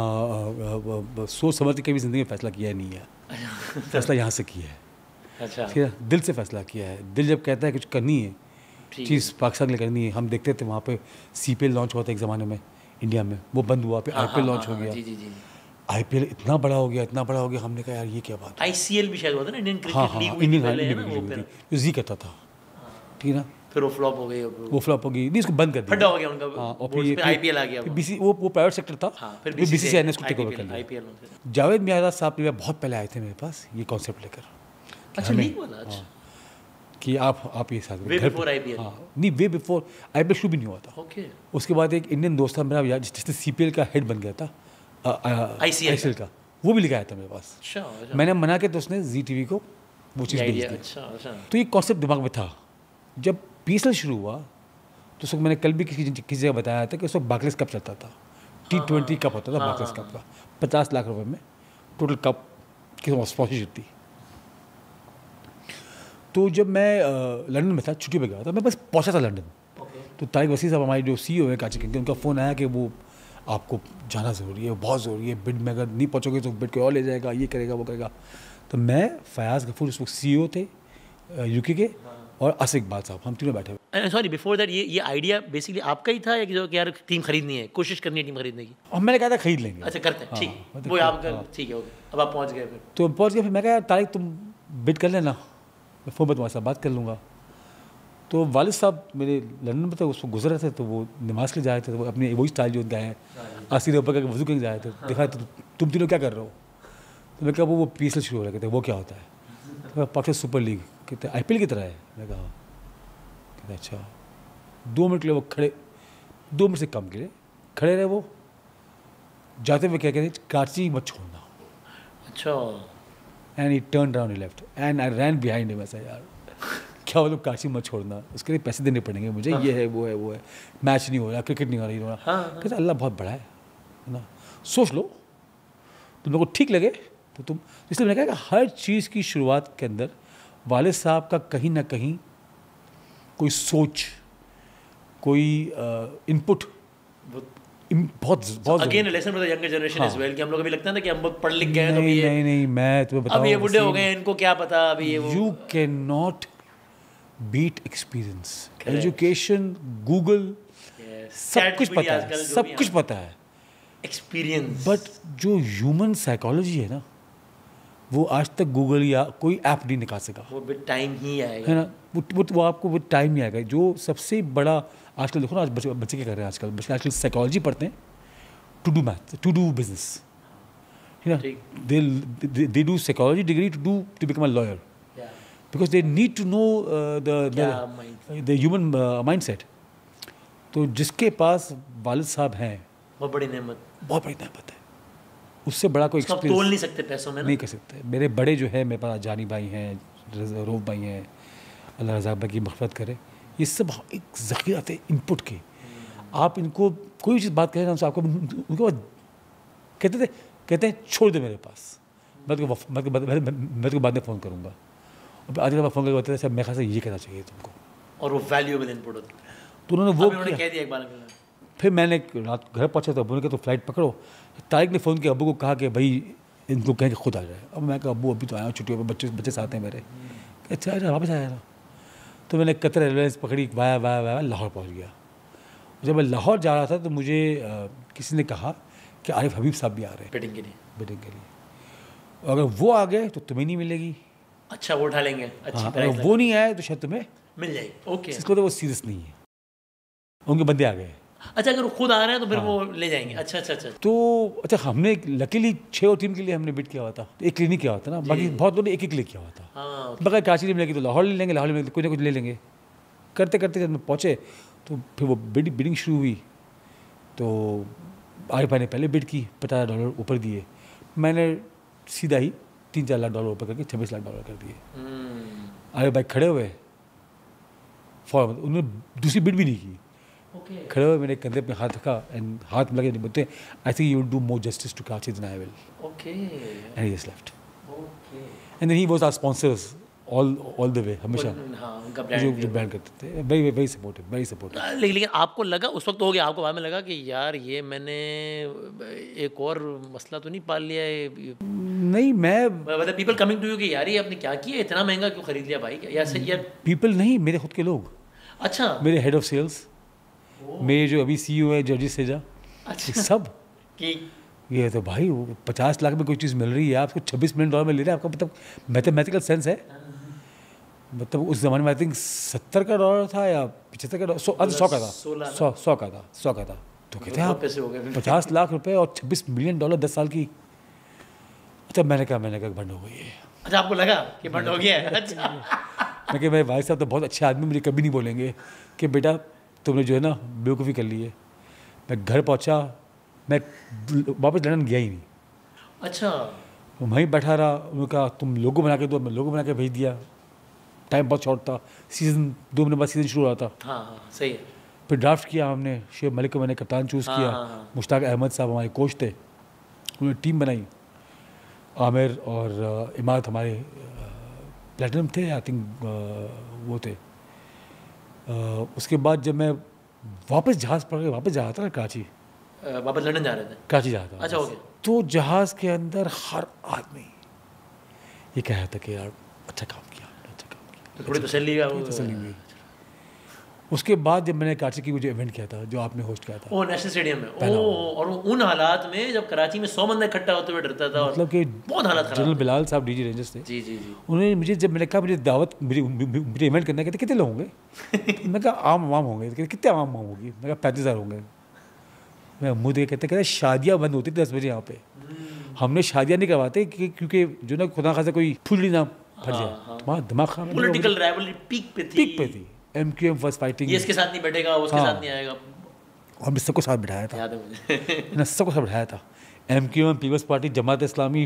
सोच समझ के कभी ज़िंदगी में फैसला किया नहीं है। फैसला यहाँ से किया है, अच्छा ठीक है, दिल से फैसला किया है। दिल जब कहता है कुछ करनी है, चीज़ पाकिस्तान के लिए करनी है। हम देखते थे वहाँ पे CPL लॉन्च हुआ था एक ज़माने में इंडिया में, वो बंद हुआ, फिर IPL लॉन्च हो गया। जी जी जी। IPL इतना बड़ा हो गया, इतना बड़ा हो गया, हमने कहा यार ये क्या बात है। ICL भी शायद हुआ था ना, इंडियन हाँ क्रिकेट हाँ, लीग हुई थी इंडियन पहले, है ना, वो लीग फिर जो जी करता था, ठीक है ना, फिर वो फ्लॉप हो गई, वो फ्लॉप हो गई, नहीं इसको बंद कर दिया, फटा हो गया उनका। हाँ, और बोर्ड्स पे IPL आ गया फिर वो। BC वो प्राइवेट सेक्टर था, हाँ, फिर फिर BCCI ने इसको टेक ओवर कर IPL लिया। IPL। जावेद मियां साहब ने बहुत पहले आए थे मेरे पास ये कॉन्सेप्ट लेकर अच्छा लीग वाला, अच्छा कि आप ये साथ वे बिफोर IPL। हाँ, नहीं वे बिफोर IPL शुरू भी नहीं हुआ था। ओके। उसके बाद एक इंडियन दोस्त था मेरा यार, जिसने CPL का हेड बन गया था, ICL का, वो भी लेके आया था मेरे पास। अच्छा अच्छा। मैंने मना किया तो उसने जी TV को वो चीज़ भेज दी। अच्छा अच्छा। तो ये कॉन्सेप्ट दिमाग में था। जब PSL शुरू हुआ तो उस वक्त मैंने कल भी किसी जगह बताया था कि उस वक्त बार्कलेस कप चलता था, T20 कप होता था बार्कलेस कप का, 50 लाख रुपए में टोटल कप की स्पॉन्सरशिप थी। तो जब मैं लंदन में था, छुट्टी पे गया था, मैं बस पहुंचा था लंदन, तो तारिक वसी साहब हमारे जो CEO है काची के, उनका फ़ोन आया कि वो आपको जाना ज़रूरी है, बहुत ज़रूरी है, बिड में अगर नहीं पहुँचोगे तो बिड कोई और ले जाएगा, ये करेगा वो करेगा। तो मैं, फयाज़ गफूर उस वक्त CEO थे UK के, और आसिफ इकबाल साहब, हम तीनों बैठे हुए। सॉरी, बिफोर दैट ये आइडिया बेसिकली आपका ही था या कि जो कि यार टीम खरीदनी है, कोशिश करनी है टीम खरीदने की? और मैंने कहा था खरीद लेंगे। अच्छा करते हैं, ठीक, मतलब वो आपका ठीक है, ओके। अब आप पहुंच गए फिर? तो पहुँच गया, फिर मैं कहा यार तारिक तुम बिड कर लेना, मैं फ़ोन पर तुम्हारे साथ बात कर लूँगा। तो वालिद साहब मेरे लंदन में थे, उसको गुजर रहे थे, तो वो नमाज़ के लिए जा रहे थे, तो वो अपने वही स्टाइल जो उनका है, आसीर ऊपर करके वजू करके जा रहे थे। देखा तो तुम तीनों क्या कर रहे हो? तो मैं कहा वो PSL शुरू हो रहा है, कहते वो क्या होता है? तो पाकिस्तान सुपर लीग, कहते IPL की तरह है। मैं कहा कहते अच्छा। 2 मिनट के लिए वो खड़े, 2 मिनट से कम के लिए खड़े रहे वो, जाते हुए क्या कहते कराची मत छोड़ना। अच्छा। And he turn around, he left and I ran behind him. ऐसा यार क्या मतलब कराची मत छोड़ना, उसके लिए पैसे देने पड़ेंगे मुझे, ये है वो है मैच नहीं हो रहा, क्रिकेट नहीं हो रहा, हाँ। कहते अल्लाह बहुत बड़ा है ना, सोच लो तुम लोग को ठीक लगे तो तुम, इसलिए मैंने कहा कि हर चीज़ की शुरुआत के अंदर वालिद साहब का कहीं ना कहीं कोई सोच, कोई इनपुट बहुत बहुत again lesson for the younger generation as well, कि हम लोग अभी लगता है ना कि हम बहुत पढ़ लिख गए हैं, तो अभी नहीं नहीं, मैं तुम्हें बताऊं, अब ये बूढ़े हो गए हैं, इनको क्या पता अभी ये वो। You can not beat experience, education, Google, सब कुछ पता है, सब कुछ पता है, एक्सपीरियंस। बट जो ह्यूमन साइकोलॉजी है ना, वो आज तक गूगल या कोई ऐप नहीं निकाल सका। वो विद टाइम ही आएगा, है ना, वो आपको विद टाइम ही आएगा। जो सबसे बड़ा आजकल देखो ना, आज बच्चे क्या कर रहे हैं, आजकल आजकल साइकोलॉजी पढ़ते हैं to do math, to do business, है ना, they do psychology degree to become a lawyer, because they need to know the human mindset. तो जिसके पास वालिद साहब हैं, बहुत बड़ी नेमत, बहुत बड़ी नेमत है, उससे बड़ा कोई एक्सपीरियंस तोल नहीं सकते पैसों में, नहीं कर सकते। मेरे बड़े जो है, मेरे पास जानी भाई हैं, रऊफ भाई हैं, अल्लाह रज़ाक भाई की मग़फ़िरत करे, ये सब एक ज़ख़ीरा थे इनपुट के। आप इनको कोई भी चीज़ बात करें ना, उनसे आपको उनके बाद कहते हैं छोड़ दे मेरे पास, मैं तो बाद में फ़ोन करूँगा, और आज मैं फ़ोन करके बताते हैं मेरे ख्याल से ये कहना चाहिए तुमको, और वो वैल्यूएबल इनपुट होता है। तो उन्होंने वो कह दिया एक बार में। फिर मैंने रात घर पहुँचा तो अब्बू ने कहा तो फ्लाइट पकड़ो। तारिक ने फ़ोन किया अब्बू को, कहा कि भाई इनको कहें कि खुद आ जाए। अब मैं कहा अब्बू अभी तो आया हूँ छुट्टियों पर, बच्चे साथ हैं मेरे। अच्छा अच्छा वापस आया ना, तो मैंने कतर एयरलाइंस पकड़ी, वाया लाहौर पहुँच गया। जब मैं लाहौर जा रहा था तो मुझे किसी ने कहा कि आरिफ हबीब साहब भी आ रहे हैं बिडिंग के लिए, और अगर वो आ गए तो तुम्हें नहीं मिलेगी। अच्छा, वो उठा लेंगे, हाँ, अगर वो नहीं आए तो शायद तुम्हें मिल जाएगी। ओके, इसको तो वो सीरियस नहीं है, उनके बंदे आ गए। अच्छा, अगर वो खुद आ रहे हैं तो फिर वो ले जाएंगे। अच्छा अच्छा अच्छा। तो अच्छा, हमने लकीली 6 और 3 के लिए हमने बिड किया हुआ था, एक क्लिनिक किया हुआ था ना, बाकी बहुत लोगों ने एक ले किया हुआ था। हाँ, बगैर कराची नहीं मिलेगी तो लाहौर ले लेंगे, लाहौर में कुछ ना कुछ ले लेंगे। करते करते जब पहुँचे तो फिर वो बिडिंग शुरू हुई। तो आरिफ भाई ने पहले बिड की, $50 ऊपर दिए, मैंने सीधा ही $3-4 लाख ऊपर करके $26 लाख कर दिए। आरिफ भाई खड़े हुए फौरन, उन्होंने दूसरी बिड भी नहीं की, खड़े हुए मेरे कंधे पे हाथ रखा एंड हाथ मिला के बोलते, I think you will do more justice to Karachi than I will. Okay, and he just left, and then he was our sponsors all the way, हमेशा। हाँ, उनका जो ब्रांड करते थे, वेरी सपोर्टिव, वेरी सपोर्टिव। लेकिन आपको लगा उस वक्त, हो गया आपको बाद में लगा कि यार ये मैंने एक और मसला तो नहीं पाल लिया है? नहीं, मैं मतलब पीपल कमिंग टू यू कि यार ये आपने क्या किया, इतना महंगा क्यों खरीद लिया भाई, या पीपल नहीं, मेरे खुद के लोग। अच्छा, मेरे हेड ऑफ सेल्स, मेरे जो अभी CEO है जॉर्जी सेजा, अच्छा, सब कि ये तो भाई वो 50 लाख में कोई चीज़ मिल रही है, आपको $26 मिलियन में ले रहे हैं, आपका मतलब मैथमेटिकल सेंस है? मतलब उस ज़माने में आई थिंक $70 का था या $75 का, 100 का था, 100 का था, 100 का था। तो कहते हैं आप 50 लाख रुपए और $26 मिलियन 10 साल की। अच्छा, मैंने कहा बंद हो गई है। अच्छा, आपको लगा कि बंद हो गया है? अच्छा, मैं कि मेरे भाई साहब तो बहुत अच्छे आदमी, मुझे कभी नहीं बोलेंगे कि बेटा तुमने जो है ना बेवकूफ़ी कर ली है। मैं घर पहुंचा, मैं वापस लंदन गया ही नहीं। अच्छा, वहीं बैठा रहा। उन्होंने कहा तुम लोगो बना के दो, मैं लोगो बना के भेज दिया। टाइम बहुत शॉर्ट था, सीज़न 2 महीने बाद सीज़न शुरू हो रहा था। हाँ, सही है। फिर ड्राफ्ट किया हमने, शेब मलिक को मैंने कप्तान चूज़ किया। मुश्ताक अहमद साहब हमारे कोच थे, उन्होंने टीम बनाई। आमिर और इमारत हमारे प्लेटिनम थे, आई थिंक वो थे। उसके बाद जब मैं वापस जहाज़ पकड़ के वापस जा रहा था ना कराची, वापस लंदन जा रहे थे? कराची जा रहा था। अच्छा, हो गया। तो जहाज़ के अंदर हर आदमी ये कह रहा था कि यार अच्छा काम किया, अच्छा काम किया, थोड़ी तसल्ली हुई। उसके बाद जब मैंने कराची की जो इवेंट किया था, जो आपने होस्ट किया था, नेशनल स्टेडियम में, और उन हालात में जब कराची में 100 बंदा इकट्ठा होते हुए डरता था, मतलब कि बहुत हालत खराब। जनरल बिलाल साहब डीजी रेंजर्स थे, जी, उन्होंने मुझे, जब मैंने कहा मुझे दावत, मुझे इवेंट करना है, कहते कितने लोग होंगे? मैं कहा आम होंगे। कितने आम होगी? मैं कहा 35,000 होंगे। मैं मुँह देख कहते शादियाँ बंद होती थी 10 बजे यहाँ पे। हमने शादियाँ नहीं करवाते क्योंकि जो ना खुदा खासा कोई फुल्ली ना फट जाए, तुम्हारा दिमाग खराब। पॉलिटिकल राइवलरी पीक पे थी। MQM फर्स्ट फाइटिंग, ये इसके साथ नहीं बैठेगा, उसके साथ नहीं आएगा। और मैं सबको साथ बिठाया था, याद है मुझे। ना सबको साथ बिठाया था। MQM, peoples party, Jamaat Islami,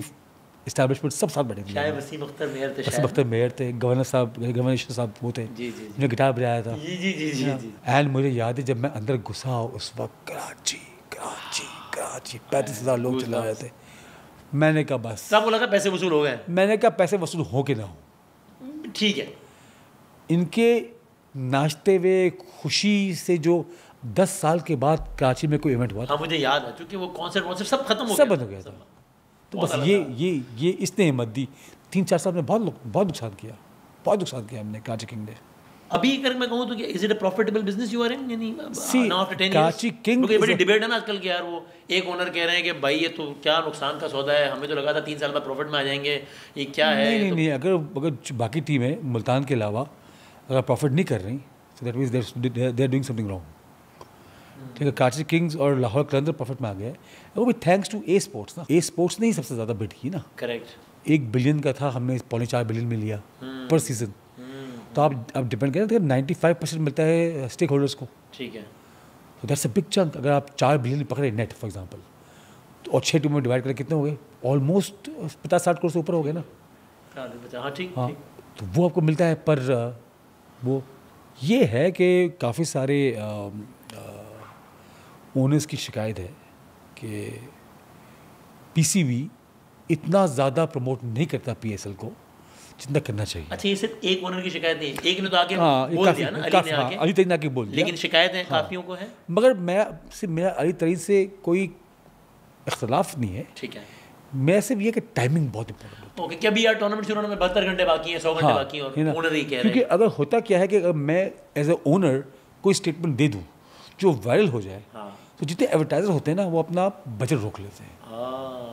establishment, सब साथ बैठे थे। शायद वसीम अख्तर मेयर थे, गवर्नर साहब वो थे, जिन्होंने गिटार बजाया था। जी। एंड मुझे याद है जब मैं अंदर घुसा, उस वक्त कराची 35,000 लोग चिल्ला रहे थे। मैंने कहा बस, तो आपको लगा पैसे वसूल हो गए? मैंने कहा पैसे वसूल हो के ना हो, ठीक है। इनके नाचते हुए खुशी से जो 10 साल के बाद कराची में कोई इवेंट हुआ था, हाँ मुझे याद है, क्योंकि वो कॉन्सर्ट सब खत्म हो सब गया, बंद हो गया था। तो बहुत बस अलग ये इसने हिम्मत दी। 3-4 साल में बहुत नुकसान किया, बहुत नुकसान किया हमने कराची किंग ने। अभी अगर मैं कहूँ तो is it a profitable business you are in, यानी See, now after 10 years? Karachi king क्योंकि बड़ी is a- डिबेट है ना आजकल कि यार वो एक ओनर कह रहे हैं कि भाई ये तो क्या नुकसान का सौदा है, हमें तो लगा था 3 साल बाद प्रॉफिट में आ जाएंगे, ये क्या है? नहीं तो नहीं, अगर बाकी टीमें मुल्तान के अलावा अगर प्रॉफिट नहीं कर रही, so that means they are doing something wrong. ठीक है, कराची किंग्स और लाहौर कलंदर प्रॉफिट में आ गया है, वो भी थैंक्स टू ए स्पोर्ट्स ना। ए स्पोर्ट्स ने ही सबसे ज़्यादा बिड की ना। करेक्ट। 1 बिलियन का था, हमने 4.25 बिलियन में लिया पर सीजन। तो आप डिपेंड करें, 95% मिलता है स्टेक होल्डर्स को, ठीक है। तो दैट्स अ बिग चंक। अगर आप 4 बिलियन पकड़े नेट फॉर एग्जांपल, तो और 6 टीमों में डिवाइड करें कितने हो गए? ऑलमोस्ट 50-60 करोड़ से ऊपर हो गए ना। हाँ ठीक हाँ, ठीक। तो वो आपको मिलता है। पर वो ये है कि काफ़ी सारे ओनर्स की शिकायत है कि पीसीबी इतना ज़्यादा प्रमोट नहीं करता पीएसएल को जितना करना चाहिए। अच्छा, ये सिर्फ एक ओनर की शिकायत नहीं है, एक ने तो आके हाँ, बोल दिया ना, अली ने आके, अली तरीन ने आके बोल दिया, लेकिन शिकायतें काफियों को है। मगर मेरा अली तरीन से कोई इख्तलाफ नहीं है। ठीक है। मैं सिर्फ ये कि टाइमिंग बहुत इंपॉर्टेंट है। ओके, क्या अभी यार टूर्नामेंट शुरू होने में 72 घंटे बाकी हैं, 100 घंटे बाकी हैं, है ना? और ओनर ही कह रहे क्योंकि हैं। अगर होता क्या है कि अगर मैं एज ए ओनर कोई स्टेटमेंट दे दूँ जो वायरल हो जाए, हाँ तो जितने एडवर्टाइजर होते हैं ना, वो अपना बजट रोक लेते हैं। हाँ,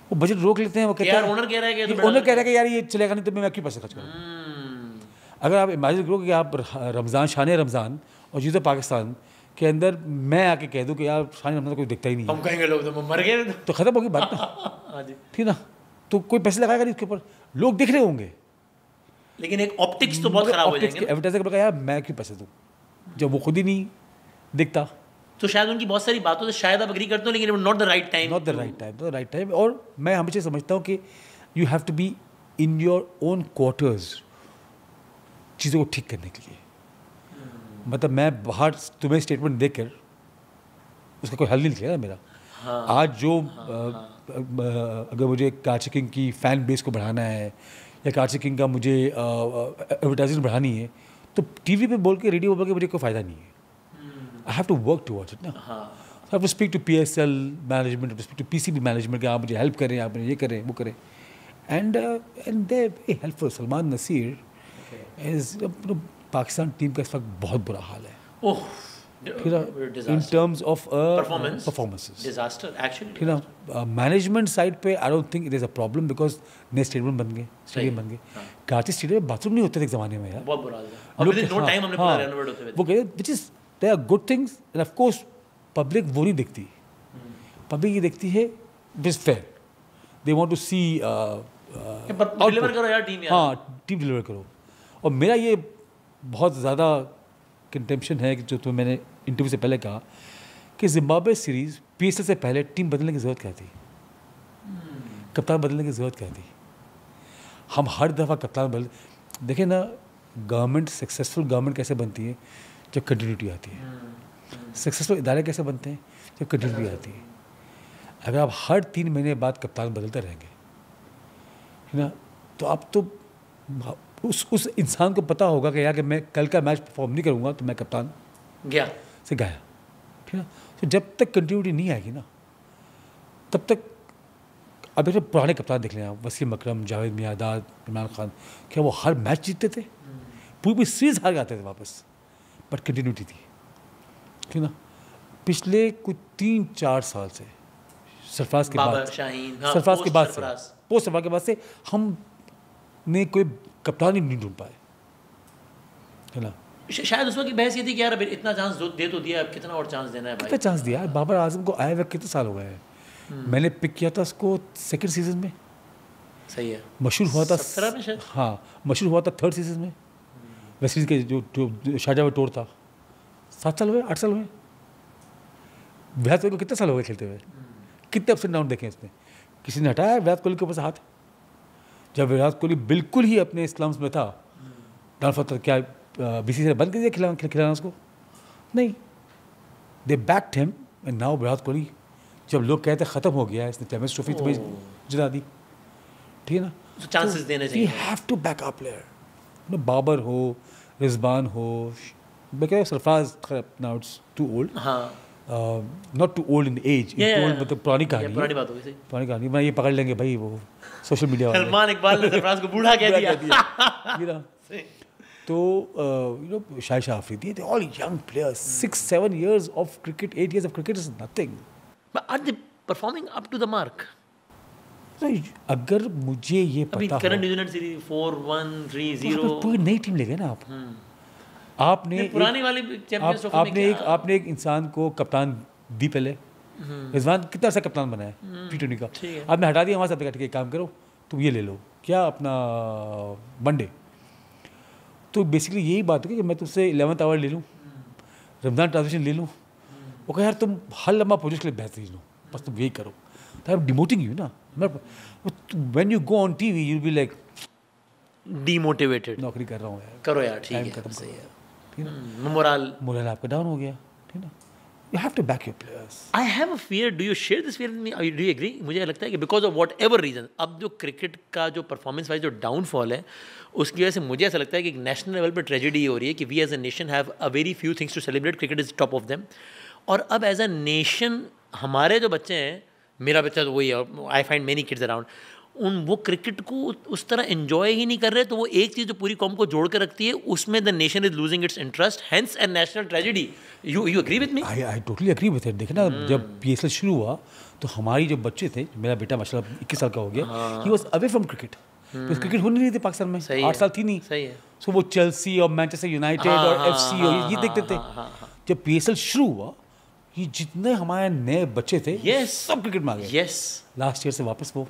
वो बजट रोक लेते हैं, वो कहते यार हैं, ओनर कह रहा है कि ये तो ओनर कह रहा है कि यार ये चलेगा नहीं, तो मैं क्यों पैसे खर्च करूँ। अगर आप इमेजिन करो कि आप रमज़ान, शान रमज़ान और जीतो पाकिस्तान के अंदर मैं आके कह दूँ कि यार शान रमज़ान कोई दिखता ही नहीं हम है, कहेंगे लोग तो मर गए तो ख़त्म होगी बात ना। हाँ जी। ठीक ना, तो कोई पैसे लगाएगा नहीं उसके ऊपर, लोग दिख रहे होंगे, लेकिन एक ऑप्टिक्स तो बहुत खराब हो जाएंगे ना। एडवर्टाइजर को लगा यार मैं क्यों पैसे दूँ जब वो खुद ही नहीं दिखता। तो शायद उनकी बहुत सारी बातों से शायद आप एग्री करते हो, लेकिन not the right time. Not the right time. और मैं हमेशा समझता हूँ कि you have to be in your own quarters चीज़ों को ठीक करने के लिए। मतलब मैं बाहर तुम्हें स्टेटमेंट देकर उसका कोई हल नहीं निकलेगा मेरा। हाँ, आज जो अगर मुझे कराची किंग की फ़ैन बेस को बढ़ाना है या कराची किंग का मुझे एडवर्टाइजिंग बढ़ानी है, तो टीवी पे बोल के, रेडियो बोल के मुझे कोई फ़ायदा नहीं है। I have to work towards it ना। हाँ, I have to speak to PSL management, to speak to PCB management कि आप मुझे हेल्प करें, आप मुझे ये करें वो करें। And they very helpful. Salman Naseer is, Pakistan team का इस वक्त बहुत बुरा हाल है oh, in terms of Performance? Performances. Disaster actually. ठीक ना, मैनेजमेंट साइड पे I don't think it is a problem because नए स्टेडियम बन गए, स्टेडियम बन गए। कराची स्टेडियम में बाथरूम नहीं होते थे एक ज़माने में यार। बहुत बुरा हाल है, और विद नो टाइम हमने पूरा रेनोवेट होते हुए। वो कहते which is they are good things and of course public वो नहीं देखती। पब्लिक ये देखती है which is fair, they want to see deliver करो यार टीम यार। हाँ, टीम डिलीवर करो। और मेरा ये बहुत ज़्यादा कंटेम्पशन है कि जो तुम्हें मैंने इंटरव्यू से पहले कहा कि जिम्बाब्वे सीरीज़ पीएसएल से पहले टीम बदलने की ज़रूरत क्या थी, कप्तान बदलने की ज़रूरत क्या थी। हम हर दफ़ा कप्तान बदल, देखें ना, गवर्नमेंट, सक्सेसफुल गवर्नमेंट कैसे बनती है जब कंटिन्यूटी आती है। सक्सेसफुल इदारे कैसे बनते हैं जब कंटिन्यूटी आती है। अगर आप हर 3 महीने बाद कप्तान बदलते रहेंगे, है ना, तो आप तो उस इंसान को पता होगा कि यार कि मैं कल का मैच परफॉर्म नहीं करूँगा तो मैं कप्तान गया से गया। ठीक है, तो जब तक कंटिन्यूटी नहीं आएगी ना, तब तक अब एक पुराने कप्तान देख लें आप, वसीम अकरम, जावेद मियादाद, इमरान खान, क्या वो हर मैच जीतते थे? पूरी सीरीज हार जाते थे वापस, बट कंटिन्यूटी थी। ठीक ना, पिछले कुछ 3-4 साल से सरफराज के बाद, सरफराज के बाद से, पोस्ट सरफराज के बाद से हमने कोई कप्तान ही नहीं ढूंढ पाए, है ना। शायद उस वक्त की बहस ये थी कि यार अब इतना चांस दे तो दिया, अब कितना और चांस देना है भाई। कितना चांस दिया? बाबर आजम को आए हुए कितने साल हो गए हैं? मैंने पिक किया था उसको 2nd सीजन में, सही है, मशहूर हुआ था 17 में शायद। हाँ, मशहूर हुआ था 3rd सीजन में, वेस्ट इंडीज के जो शारजाह में टूर था। 7 साल हुए, 8 साल हुए। विराट कोहली को कितने साल हो गए खेलते हुए? कितने अप्स एंड डाउन देखे इसने? किसी ने हटाया विराट कोहली के ऊपर से हाथ? जब विराट कोहली बिल्कुल ही अपने स्लम्स में था, डाउनफॉल, क्या बीसीसीआई बंद कर दिया खिलाना उसको? नहीं, they backed him and now Virat Kohli जब लोग कहते ख़त्म हो गया इसने चैम्पियंस ट्रॉफी तो भाई जिता दी, ठीक है ना। चांसेस देने चाहिए। We have to back up player, no Babar हो, रिजवान हो, मैं कह रहा हूँ Sarfaraz now it's too old, not too old in age, मतलब पुरानी कहानी, पुरानी बात होगी, पुरानी कहानी, मैं ये पकड़ लेंगे भाई वो सोशल मीडिया वाले, सलमान इकबाल ने सरफराज को बूढ़ा कह दिया। तो you know Shahid Afridi, they all young players, 6-7 years of cricket, 8 years of cricket is nothing. But are they performing up to the mark? अगर मुझे ये अभी पता करंट न्यूजीलैंड सीरीज 4-1 3-0 पूरी नई टीम ले गए ना आप। आपने पुरानी वाली चैंपियंस ट्रॉफी में आपने एक इंसान को कप्तान दी पहले, रिजवान कितना सा कप्तान बना है T20 का, आपने हटा दिया वहाँ से, आपने कहा ठीक है काम करो तुम ये ले लो क्या अपना वनडे। तो बेसिकली यही बात है कि मैं तुझसे 11th आवर ले लूँ, रमजान ट्रांजिशन ले लूँ, वो कहा यार तुम हर लम्बा प्रोजेक्ट के लिए बेहतरीन हो, बस तुम यही करो, तो आई एम डिमोटिंग यू ना। When you go on TV you be like demotivated, नौकरी कर रहा हूँ यार, करो यार ठीक है, सही है, ठीक है, मोरल आपका डाउन हो गया, ठीक है ना। You have to back your players. I have a fear. Do you share this fear with me? Do you agree? मुझे लगता है कि because of whatever reason, अब जो क्रिकेट का जो परफॉर्मेंस वाइज जो डाउनफॉल है, उसकी वजह से मुझे ऐसा लगता है कि नेशनल लेवल पर ट्रेजेडी हो रही है कि we as a nation have a very few things to celebrate, cricket is top of them. और अब एज अ नेशन हमारे जो बच्चे हैं, मेरा बच्चा तो वही है, I find many kids around, वो क्रिकेट को उस तरह एंजॉय ही नहीं कर रहे, तो वो एक चीज़ जो पूरी कॉम को जोड़ कर रखती है, उसमें the nation is losing its interest, hence a national tragedy. You agree with me? I totally agree with it. देखिए ना, जब PSL शुरू हुआ तो हमारी जो बच्चे थे, मेरा बेटा माशाल्लाह 21 साल का हो गया, he was away from cricket, तो क्रिकेट होनी नहीं थी पाकिस्तान में, 8 साल थी नहीं, सही है। सो वो चेल्सी और मैनचेस्टर यूनाइटेड और FC और ये देखते थे। जब PSL शुरू हुआ, ये जितने हमारे नए बच्चे थे सब क्रिकेट में आ गए। लास्ट ईयर से वापस वो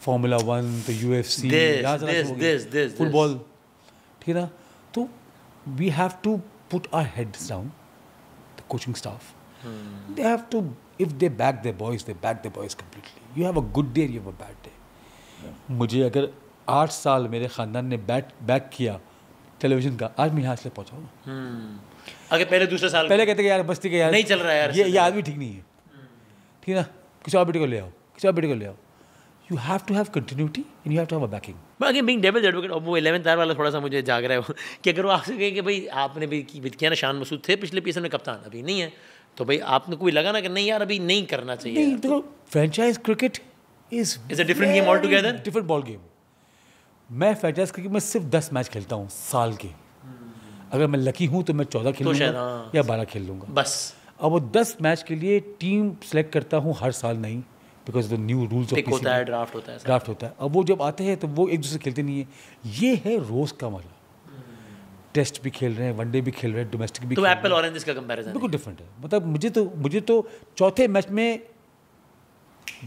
Formula 1 तो UFC फुटबॉल, ठीक है ना। तो we have to put our heads down, the coaching staff, they have to, if they back their boys, they back their boys completely. You have a good day, you have a bad day. मुझे अगर 8 साल मेरे ख़ानदान ने back किया television का, आज मैं यहाँ से पहुँचा हूँ। अगर पहले दूसरे साल पहले कहते कि यार बस्ती के यार नहीं चल रहा है यार, ये आदमी ठीक नहीं है, ठीक है ना, किसी और बेटे को ले आओ, किसी और बेटे को ले आओ। You have to have continuity and you have to have a backing. But again, being devil's advocate, वो 11th आवर वाला थोड़ा सा मुझे जाग रहा है कि अगर वो आपसे कहे कि भाई आपने भी किया ना, शान मसूद थे पिछले PSL में कप्तान, अभी नहीं है, तो भाई आपने कोई लगा ना कि नहीं यार अभी नहीं करना चाहिए। नहीं, देखो franchise cricket is a different game all together, different ball game. मैं फ्रेंचाइज क्रिकेट में सिर्फ 10 मैच खेलता हूँ साल के, अगर मैं लकी हूँ तो मैं 14 खेल लूँगा या 12 खेल लूँगा बस। अब वो 10 मैच के लिए टीम सेलेक्ट करता हूँ हर साल नहीं, because the new rules of होता है, ड्राफ्ट होता है। अब वो जब आते हैं तो वो एक दूसरे खेलते नहीं है, ये है रोज़ का मजा। टेस्ट भी खेल रहे हैं, वनडे भी खेल रहे हैं, डोमेस्टिक भी, तो एप्पल ऑरेंज का कंपैरिजन बिल्कुल डिफरेंट है। मतलब मुझे तो चौथे मैच में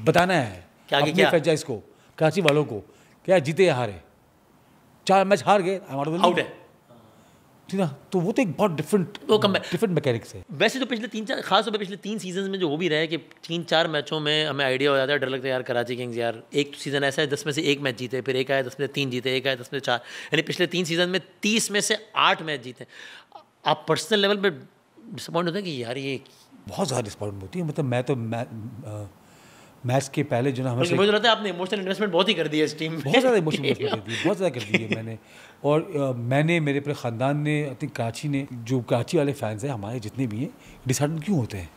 बताना है अपने फ्रेंचाइज को, कराची वालों को, क्या जीते या हारे। 4 मैच हार गए, आउट है, ठीक है। तो वो तो एक बहुत डिफरेंट मैकेनिक्स है। वैसे तो पिछले 3-4 खास तौर पे पिछले 3 सीजन में जो हो भी रहा है कि 3-4 मैचों में हमें आइडिया हो जाता है, डर लगता है यार कराची किंग्स यार, एक सीज़न ऐसा है 10 में से 1 मैच जीते, फिर एक आया 10 में से 3 जीते, एक आया 10 में से 4, यानी पिछले 3 सीजन में 30 में से 8 मैच जीते। आप पर्सनल लेवल पर डिसअपॉइंट होते हैं कि यार ये बहुत ज़्यादा डिसअपॉइंट होती है। मतलब मैं तो मैच के पहले जो ना हमें मुझे लगता है आपने इमोशनल इन्वेस्टमेंट बहुत ही कर दी है इस टीम में, बहुत ज़्यादा इमोशनल इन्वेस्टमेंट कर दी, बहुत ज़्यादा कर दी है मैंने। और मैंने, मेरे पूरे ख़ानदान ने, आई थिंक कराची ने, जो कराची वाले फैंस हैं हमारे जितने भी हैं, डिसाइड क्यों होते हैं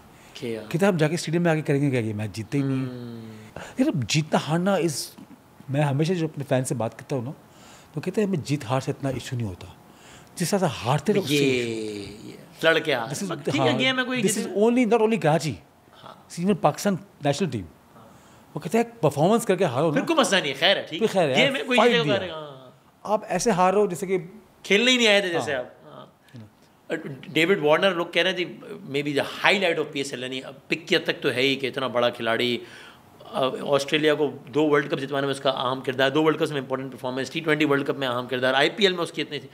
कि हम जाके स्टेडियम में आके करेंगे क्या, ये मैच जीतते ही नहीं है। लेकिन जीतना हारना इस, मैं हमेशा जो अपने फैन से बात करता हूँ ना, तो कहते हैं हमें जीत हार से इतना इशू नहीं होता, जिस तरह से हारते रहो लड़के। This is only not only Karachi, even Pakistan national team, वो कहते हैं परफॉर्मेंस करके हारो ना, कोई मसला नहीं है, खैर है, ठीक है, खैर है, कोई जीतेगा। आप ऐसे हारो जैसे कि खेलने ही नहीं आए थे, जैसे आप डेविड वार्नर लोग कह रहे थे may be the highlight of PSL, यानी पिक की हद तक तो है ही कि इतना बड़ा खिलाड़ी, ऑस्ट्रेलिया को 2 वर्ल्ड कप जितवाने में उसका अहम किरदार, 2 वर्ल्ड कप में important performance, T20 world cup में अहम किरदार, IPL में उसकी इतनी थी।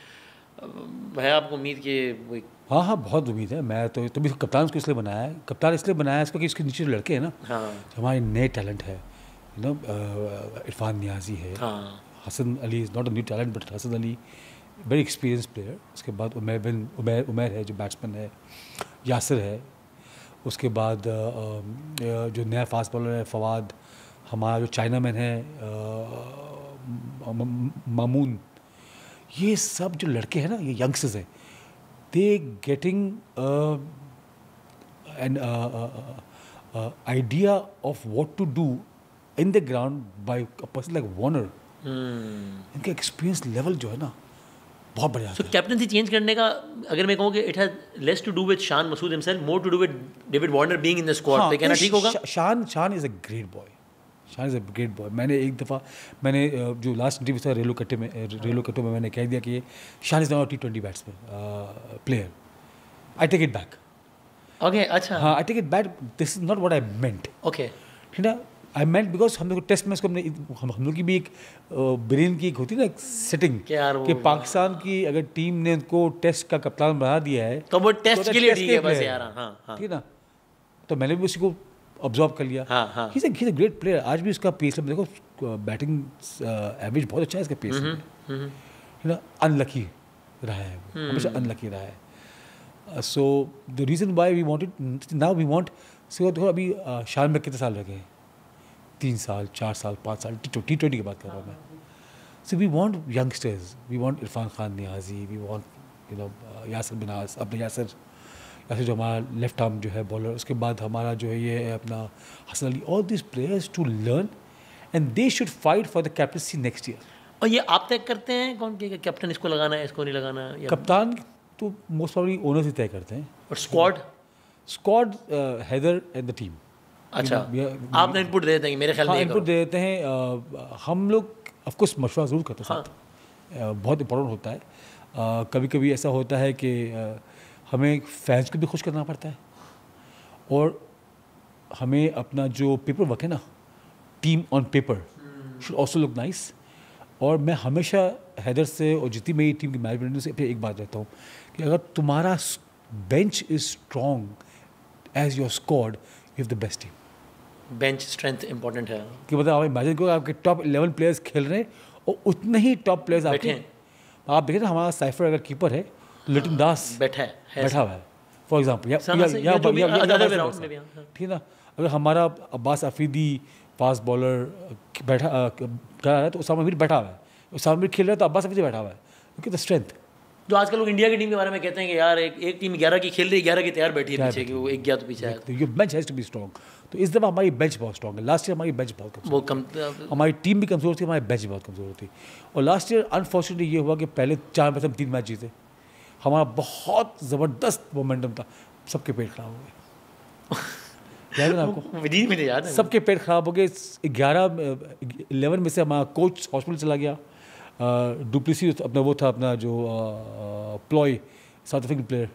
है आपको उम्मीद कि वही? हाँ, बहुत उम्मीद है। मैं तो तभी कप्तान उसको इसलिए बनाया है, कप्तान इसलिए बनाया है इसको कि इसके नीचे जो लड़के हैं ना, हमारे नए टैलेंट है, यू नो, इरफान नियाजी है, Hasan Ali is not a new talent but Hasan Ali very experience player. उसके बाद उमैर है जो बैट्समैन है, यासिर है, उसके बाद जो नया फास्ट बॉलर है फवाद, हमारा जो चाइना मैन है मामून, ये सब जो लड़के हैं ना, ये यंगस्टर्स हैं, they getting an idea of what to do in the ground by a person like Warner. इनका एक्सपीरियंस लेवल जो है ना बहुत बढ़िया सो कैप्टनसी चेंज करने का अगर मैं कहूँ कि it has less to do with Shan Masood himself, more to do with David Warner being in the squad, तो कहना ठीक होगा? Shan is a great boy, Shan is a great boy. मैंने एक दफ़ा जो लास्ट इंटरव्यू था रेलो कट्टे में मैंने कह दिया कि Shan is not T20 batsman player. I take it back. Okay, अच्छा, हाँ, I take it back, this is not what I meant. Okay, ठीक है, आई मेंट बिकॉज हम लोग टेस्ट मैच को हम लोग की भी एक ब्रेन की एक होती है ना, एक सेटिंग कि पाकिस्तान की अगर टीम ने उनको टेस्ट का कप्तान बना दिया है तो वो टेस्ट के लिए ठीक है बस player यार। है। हाँ, ठीक है ना, तो मैंने भी उसी को ऑब्जर्व कर लिया। हाँ। He is a great player. आज भी उसका पेस देखो, बैटिंग एवरेज बहुत अच्छा है इसका पेस में, ना। अनलकी रहा है वो, हमेशा अनलकी रहा है। So the reason why we wanted, now we want, so देखो अभी शान में कितने साल लगे हैं, 3 साल 4 साल 5 साल, T20 की बात कर रहा हूँ मैं। So we want youngsters, we want Irfan Khan Niazi, we want Yasir बिनास, अपने यासर जो हमारा लेफ्ट आर्म जो है बॉलर, उसके बाद हमारा जो है ये है अपना Hasan Ali, all this players to learn and they should fight for the captaincy next year. और ये आप तय करते हैं कौन के कैप्टन इसको लगाना है, इसको नहीं लगाना, या कप्तान तो मोस्ट प्रॉब्ली ओनर्स ही तय करते हैं। और squad Haider and the team. अच्छा, आपने इनपुट दे देते हैं मेरे ख्याल में? हाँ, इनपुट दे देते हैं। हम लोग ऑफकोर्स मशवरा ज़रूर करते हैं साथ, बहुत इंपॉर्टेंट होता है। कभी कभी ऐसा होता है कि हमें फैंस को भी खुश करना पड़ता है, और हमें अपना जो पेपर वर्क है ना, team on paper should also look nice. और मैं हमेशा हैदर से और जितनी मेरी टीम की मैनेजमेंट से अपनी एक बात रहता हूँ कि अगर तुम्हारा bench is strong as your squad, you have the best team. Bench strength important है कि मतलब आप इमेजिन करो आपके टॉप 11 प्लेयर्स खेल रहे हैं और उतने ही टॉप प्लेयर्स बैठे आपके, आप देखें ना, हमारा साइफर अगर कीपर है तो लिटन दास बैठा हुआ है फॉर एग्जाम्पल, ठीक है ना। अगर हमारा अब्बास अफरीदी फास्ट बॉलर बैठा कर रहा है तो उसामा मीर बैठा हुआ है, उसामा मीर खेल रहा है तो अब्बास अफरीदी बैठा हुआ है, क्योंकि द स्ट्रेंथ। जो आजकल लोग इंडिया की टीम के बारे में कहते हैं कि यार एक टीम 11 की खेल रही है, 11 की तैयार बैठी है पीछे, कि वो एक गया तो पीछे है। Your bench has to be strong. तो इस दफ़ा हमारी बेंच बहुत स्ट्रॉन्ग है। लास्ट ईयर हमारी बेंच बहुत कमजोर, वो कम, हमारी टीम भी कमज़ोर थी, हमारी बेंच बहुत कमज़ोर थी। और लास्ट ईयर अनफॉर्चुनेटली ये हुआ कि पहले 4 मैच हम 3 मैच जीते, हमारा बहुत ज़बरदस्त मोमेंटम था, सबके पेट खराब हो गए। याद है ना आपको? मुझे याद है, सबके पेट खराब हो गए। 11 में से हमारा कोच हॉस्पिटल चला गया, डुप्लेसी अपना वो था अपना जो प्लॉय साउथ अफ्रीकन प्लेयर,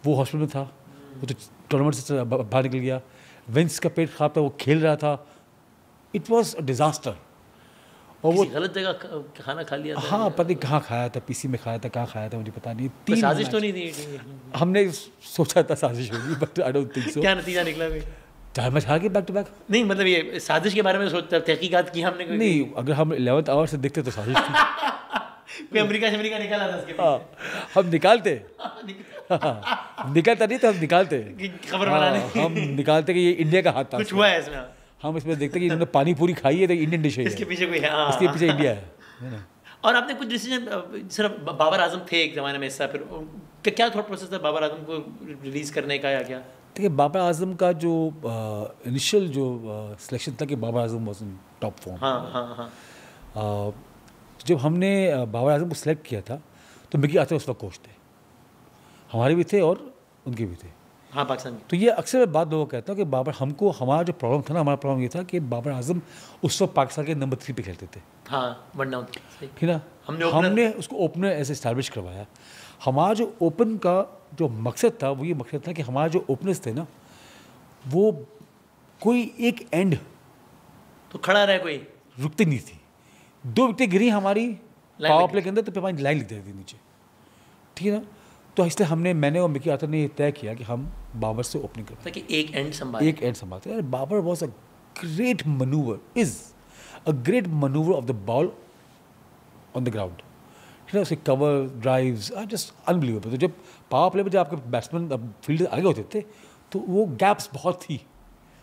वो हॉस्पिटल में था, वो तो टूर्नामेंट से बाहर निकल गया। विंस का पेट खराब था, वो खेल रहा था, इट वॉज अ डिज़ास्टर। और वो गलत जगह खाना खा लिया था। हाँ, पता नहीं कहाँ खाया था, पीसी में खाया था, कहाँ खाया था मुझे पता नहीं। 3 साजिश तो नहीं थी? हमने सोचा था साजिश होगी, but I don't think so. क्या नतीजा निकला भाई? 4 मैच हार गए बैक टू बैक। नहीं मतलब ये साजिश के बारे में सोचता, तहकीकात की हमने कोई? नहीं, अगर हम 11th आवर से देखते तो साजिश थी। कोई अमेरिका निकाला था उसके पीछे? हम निकालते, निकलता नहीं तो हम निकालते, खबर बनाने। हम निकालते कि ये इंडिया का हाथ था, कुछ हुआ है इसमें। हम इसमें देखते कि इन्होंने पानी पूरी खाई है तो इंडियन डिश है, इसके पीछे कोई है, इसके पीछे इंडिया है ना। और आपने कुछ डिसीजन, सिर्फ बाबर आजम थे एक ज़माने में हिस्सा, फिर क्या थॉट प्रोसेस था बाबर आजम को रिलीज़ करने का, या क्या? देखिए, बाबर आजम का जो इनिशियल जो सिलेक्शन था कि Babar Azam was in top form. हाँ। जब हमने बाबर आजम को सिलेक्ट किया था तो मिकी आतर उस वक्त कोच थे, हमारे भी थे और उनके भी थे। हाँ, पाकिस्तान की। तो ये अक्सर मैं बात लोगों को कहता हूँ कि बाबर, हमको हमारा जो प्रॉब्लम था ना, हमारा प्रॉब्लम ये था कि बाबर आजम उस वक्त पाकिस्तान के नंबर 3 पे खेलते थे। हाँ, वन डाउन, ठीक है ना। हमने उसको ओपनर ऐसे इस्टेब्लिश करवाया। हमारा जो ओपन का जो मकसद था वो ये मकसद था कि हमारा जो ओपनर्स थे ना, वो कोई एक एंड तो खड़ा रहे, कोई रुकती नहीं थी। 2 विकेटें गिरी हमारी पावर प्ले के अंदर, तो फिर हमारी लाइन लिख दी नीचे, ठीक है ना। तो इसलिए मैंने और मिकी आतर ने ये तय किया कि हम बाबर से ओपनिंग करते हैं, एक एंड संभालते हैं। Babar was a great manoeuvre, is a great manoeuvre of the ball on the ground, ठीक है। उसके cover drives are just unbelievable. तो जब पावर प्ले में जब आपके बैट्समैन फील्ड आगे होते थे तो वो गैप्स बहुत थी,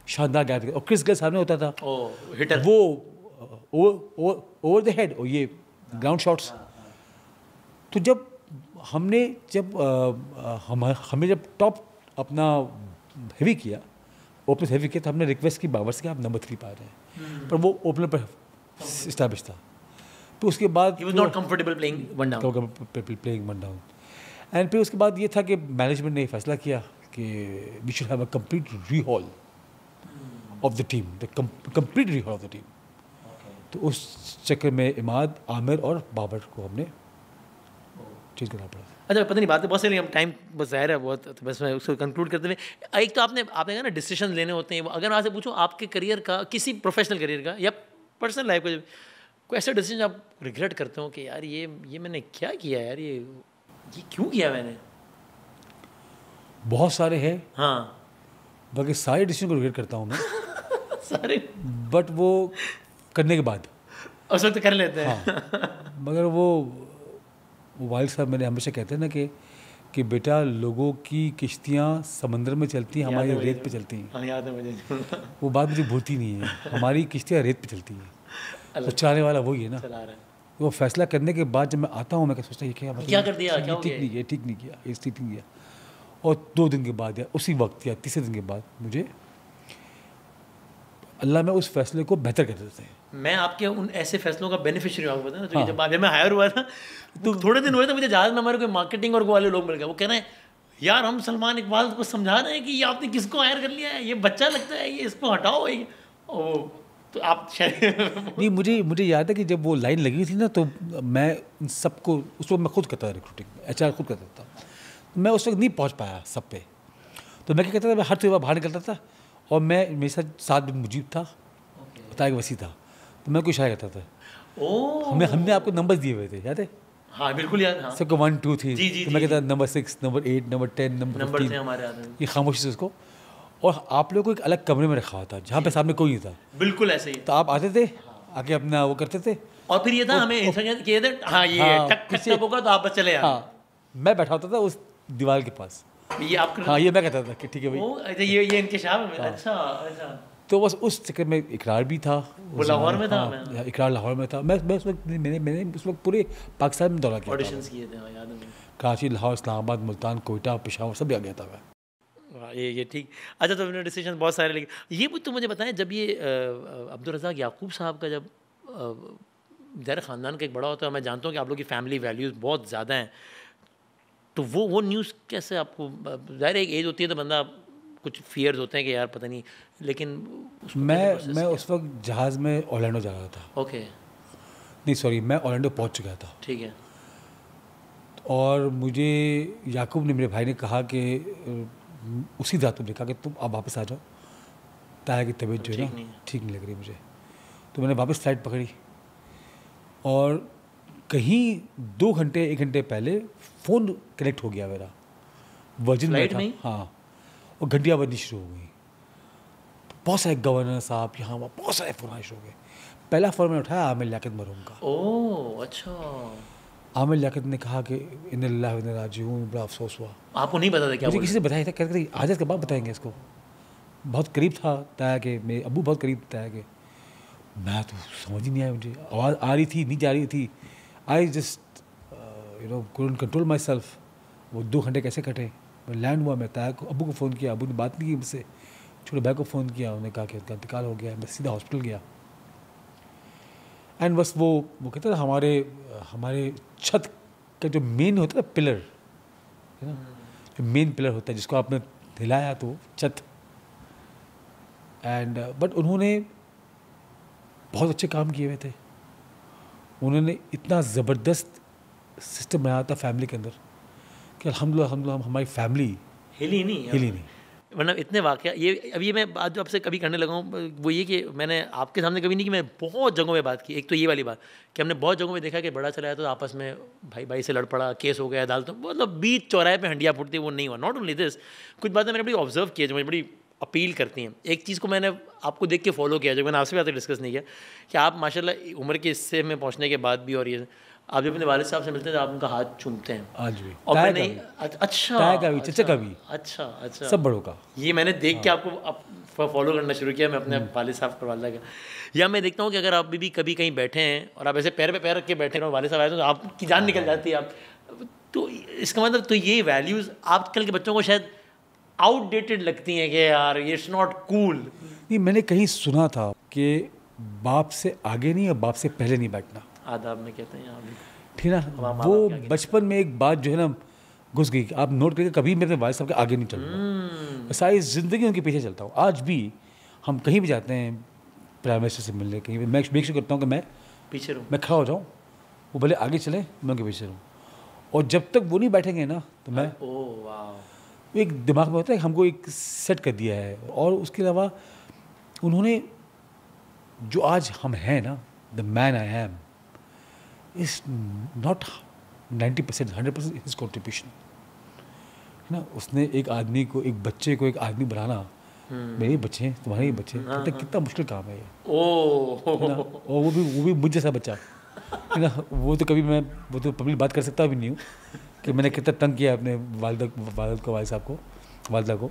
शानदार गैप। और क्रिस गेल सामने होता था, हिटर वो ओवर द हेड और ये ग्राउंड शॉट्स। तो जब हमने जब टॉप अपना हेवी किया, ओपनर हेवी किया, तो हमने रिक्वेस्ट की बाबर से कि आप नंबर 3 पा रहे हैं, पर वो ओपनर पर इस्टेब्लिश था। तो उसके बाद he was not comfortable playing one down. Playing one down. And फिर उसके बाद ये था कि मैनेजमेंट ने फैसला किया कि we should have a complete rehaul of the team, the complete rehaul of the team. तो उस चक्कर में इमाद, आमिर और बाबर को हमने चेंज करना पड़ा। अच्छा, पता नहीं बातें बहुत सारी, हम टाइम बस ज़ाहिर है बहुत, तो बस मैं उसको कंक्लूड करते हुए, एक तो आपने कहा ना डिसीजन लेने होते हैं। अगर मैं आपसे पूछूं आपके करियर का, किसी प्रोफेशनल करियर का या पर्सनल लाइफ का, कोई ऐसा डिसीजन आप रिग्रेट करते हो कि यार ये मैंने क्या किया यार, ये क्यों किया मैंने? बहुत सारे हैं, हाँ बाकी सारे डिसीजन को रिग्रेट करता हूँ मैं सारे बट वो करने के बाद, उस वक्त कर लेते हैं। हाँ। मगर वो वालिद साहब मेरे हमेशा कहते हैं ना कि बेटा, लोगों की किश्तियाँ समंदर में चलती हैं, हमारी रेत पे चलती हैं। हाँ याद है मुझे। वो बात मुझे भूलती नहीं है, हमारी किश्तियाँ रेत पे चलती हैं, तो चलाने वाला वही है ना। चला रहा है। वो फैसला करने के बाद जब मैं आता हूँ, मैं क्या सोचता, ये क्या मतलब, क्या कर दिया, क्या हो ठीक गया? नहीं किया, ठीक नहीं किया, ये ठीक नहीं किया। और 2 दिन के बाद या उसी वक्त या तीसरे दिन के बाद मुझे अल्लाह में उस फैसले को बेहतर कर देते हैं। मैं आपके उन ऐसे फैसलों का बेनिफिशियरी हूँ, आपको पता है ना। तो जब मैं हायर हुआ था, तो थोड़े दिन हुए थे, मुझे जहाज में हमारे कोई मार्केटिंग और वाले लोग मिल गए। वो कह रहे हैं यार, हम सलमान इकबाल को समझा रहे हैं कि ये आपने किसको हायर कर लिया है, ये बच्चा लगता है, ये इसको हटाओ। तो आप नहीं, मुझे याद है कि जब वो लाइन लगी थी ना, तो मैं उन सबको उस वक्त मैं खुद करता था, रिक्रूटिंग HR खुद करता था। मैं उस वक्त नहीं पहुंच पाया सब पे, तो मैं क्या करता था, मैं हर सुबह बाहर निकलता था, और मैं मेरे साथ बिन मुजीब था, तारिक वसी था, तो मैं कुछ इशारा करता था। हमने आपको नंबर दिए हुए थे, याद है? हाँ बिल्कुल याद। हाँ सबको 1 2 3, तो मैं कहता नंबर 6, नंबर 8, नंबर 10, नंबर 15 थे हमारे हाथ में। ये खामोशी से उसको, और आप लोग को एक अलग कमरे में रखा हुआ था जहाँ पे सामने कोई नहीं था। बिल्कुल ऐसे ही। तो आप आते थे, आके अपना वो करते थे, और फिर ये था हमें किए थे, हाँ ये टक टक टक होगा तो आप बस चले। हाँ, मैं बैठा होता था उस दीवार के पास, ये आप हाँ, ये मैं कहता था कि ठीक है भाई। अच्छा, ये इंकशाफ है। अच्छा अच्छा। तो बस उस चक्कर में इकरार भी था, वो लाहौर में था। हाँ, इकरार लाहौर में था। मैं उस वक्त मैंने उस वक्त पूरे पाकिस्तान में दौरा किया, ऑडिशंस किए थे, याद है मुझे। कराची, लाहौर, इस्लामाबाद, मुल्तान, कोयटा, पेशावर, सब आ गया था मैं। ये ठीक। अच्छा, तो मैंने डिसीजन बहुत सारे लेकिन ये तो मुझे बताएं, जब ये अब्दुल रज़ाक याकूब साहब का जब ज़ाहिर ख़ानदान का एक बड़ा होता है, मैं जानता हूँ कि आप लोग की फैमिली वैल्यूज़ बहुत ज़्यादा हैं, तो वो न्यूज़ कैसे आपको, ज़ाहिर एक एज होती है तो बंदा कुछ फियर्स होते हैं कि यार पता नहीं, लेकिन मैं उस वक्त जहाज़ में ऑरलैंडो जा रहा था। ओके, नहीं सॉरी, मैं ऑरलैंडो पहुंच चुका था। ठीक है। और मुझे याकूब ने, मेरे भाई ने कहा कि उसी रात ने कहा कि तुम अब वापस आ जाओ, ताया की तबीयत जो है ना ठीक नहीं लग रही मुझे। तो मैंने वापस फ्लाइट पकड़ी, और कहीं 2 घंटे 1 घंटे पहले फ़ोन कनेक्ट हो गया मेरा, वर्जिन में था। हाँ, और घंटियाँ बजनी शुरू हो गई। बहुत सारे गवर्नर साहब यहाँ वहाँ बहुत सारे फ़ोन आने शुरू हो गए। पहला फ़ोन मैंने उठाया आमिर लियाकत मरहूम का। ओह अच्छा। आमिर लियाकत ने कहा कि इन्ना लिल्लाहि व इन्ना इलैहि राजिऊन। बड़ा अफसोस हुआ। आपको नहीं पता था क्या? मुझे किसी ने बताया था, कहते थे आजाद के बाद बताएंगे इसको। बहुत करीब था ताया के, मेरे अबू बहुत करीब ताया के। मैं तो समझ ही नहीं आया, मुझे आवाज़ आ रही थी नहीं जा रही थी। I just couldn't control my self. वो 2 घंटे कैसे कटे। मैं लैंड हुआ, मैं ताया को, अबू को फ़ोन किया, अबू ने बात नहीं की मुझसे। छोटे भाई को फ़ोन किया, उन्होंने कहा कि उनका इंतकाल हो गया। मैं सीधा हॉस्पिटल गया। एंड बस वो कहते हैं हमारे छत का जो मेन होता है पिलर है ना, जो मेन पिलर होता है जिसको आपने हिलाया तो छत। एंड बट उन्होंने बहुत अच्छे काम किए हुए थे। उन्होंने इतना ज़बरदस्त सिस्टम बनाया था फैमिली के अंदर कि अल्हम्दुलिल्लाह हमारी फैमिली हिली नहीं। वरना इतने वाक़या ये मैं बात जो आपसे कभी करने लगा हूँ वो ये कि मैंने आपके सामने कभी नहीं कि मैं बहुत जगहों में बात की। एक तो ये वाली बात कि हमने बहुत जगहों में देखा कि बड़ा चला है तो आपस में भाई भाई से लड़ पड़ा, केस हो गया अदालतों, मतलब बीच चौराहे पे हंडियाँ फूटती, वो नहीं हुआ। नॉट ओनली दिस, कुछ बातें मैंने बड़ी ऑब्जर्व की है जो मुझे बड़ी अपील करती हैं। एक चीज़ को मैंने आपको देख के फॉलो किया, जो मैंने आपसे बातें डिस्कस नहीं किया, कि आप माशाल्लाह उम्र के हिस्से में पहुँचने के बाद भी, और ये आप जब अपने वालिद साहब से मिलते हैं तो आप उनका हाथ चूमते हैं? आज भी और ताया मैं का नहीं, भी, अच्छा ताया का भी, चचा का भी, अच्छा अच्छा, सब बड़ों का। ये मैंने देख के आपको फॉलो करना शुरू किया मैं अपने वालिद साहब पर वालिदा का। या मैं देखता हूँ कि अगर आप भी कभी कहीं बैठे हैं और आप ऐसे पैर पे पैर रख के बैठे हैं और वालिद साहब आए तो आपकी जान निकल जाती है। आप तो इसका मतलब तो ये वैल्यूज़ आजकल के बच्चों को शायद आउटडेटेड लगती हैं कि यार ये इट्स नॉट कूल। नहीं, मैंने कहीं सुना था कि बाप से आगे नहीं और बाप से पहले नहीं बैठना, आदाब में कहते हैं यहाँ भी। ठीक ना। वो बचपन में एक बात जो है ना घुस गई, आप नोट करके कभी मेरे वालिद साहब के आगे नहीं चलूँगा, सारी ज़िंदगी उनके पीछे चलता हूँ। आज भी हम कहीं भी जाते हैं प्राइम मिनिस्टर से मिलने, कहीं भी मैं मेक श्योर करता हूँ कि मैं पीछे रहूँ, मैं खड़ा हो जाऊँ, वो भले आगे चले मैं उनके पीछे रहूँ, और जब तक वो नहीं बैठेंगे ना तो मैं, ओह वाह, एक दिमाग में होता है हमको एक सेट कर दिया है। और उसके अलावा उन्होंने जो आज हम हैं ना, the man I am is not 90%, 100% his contribution, है ना। उसने एक आदमी को, एक बच्चे को एक आदमी बनाना, मेरे बच्चे हैं तुम्हारे ही बच्चे हैं, पता है कितना मुश्किल काम है ये, है ना। और वो भी मुझ जैसा बच्चा, है ना। वो तो पब्लिक बात कर सकता भी नहीं हूँ कि मैंने कितना तंग किया अपने वालिद साहब को, वालिदा को।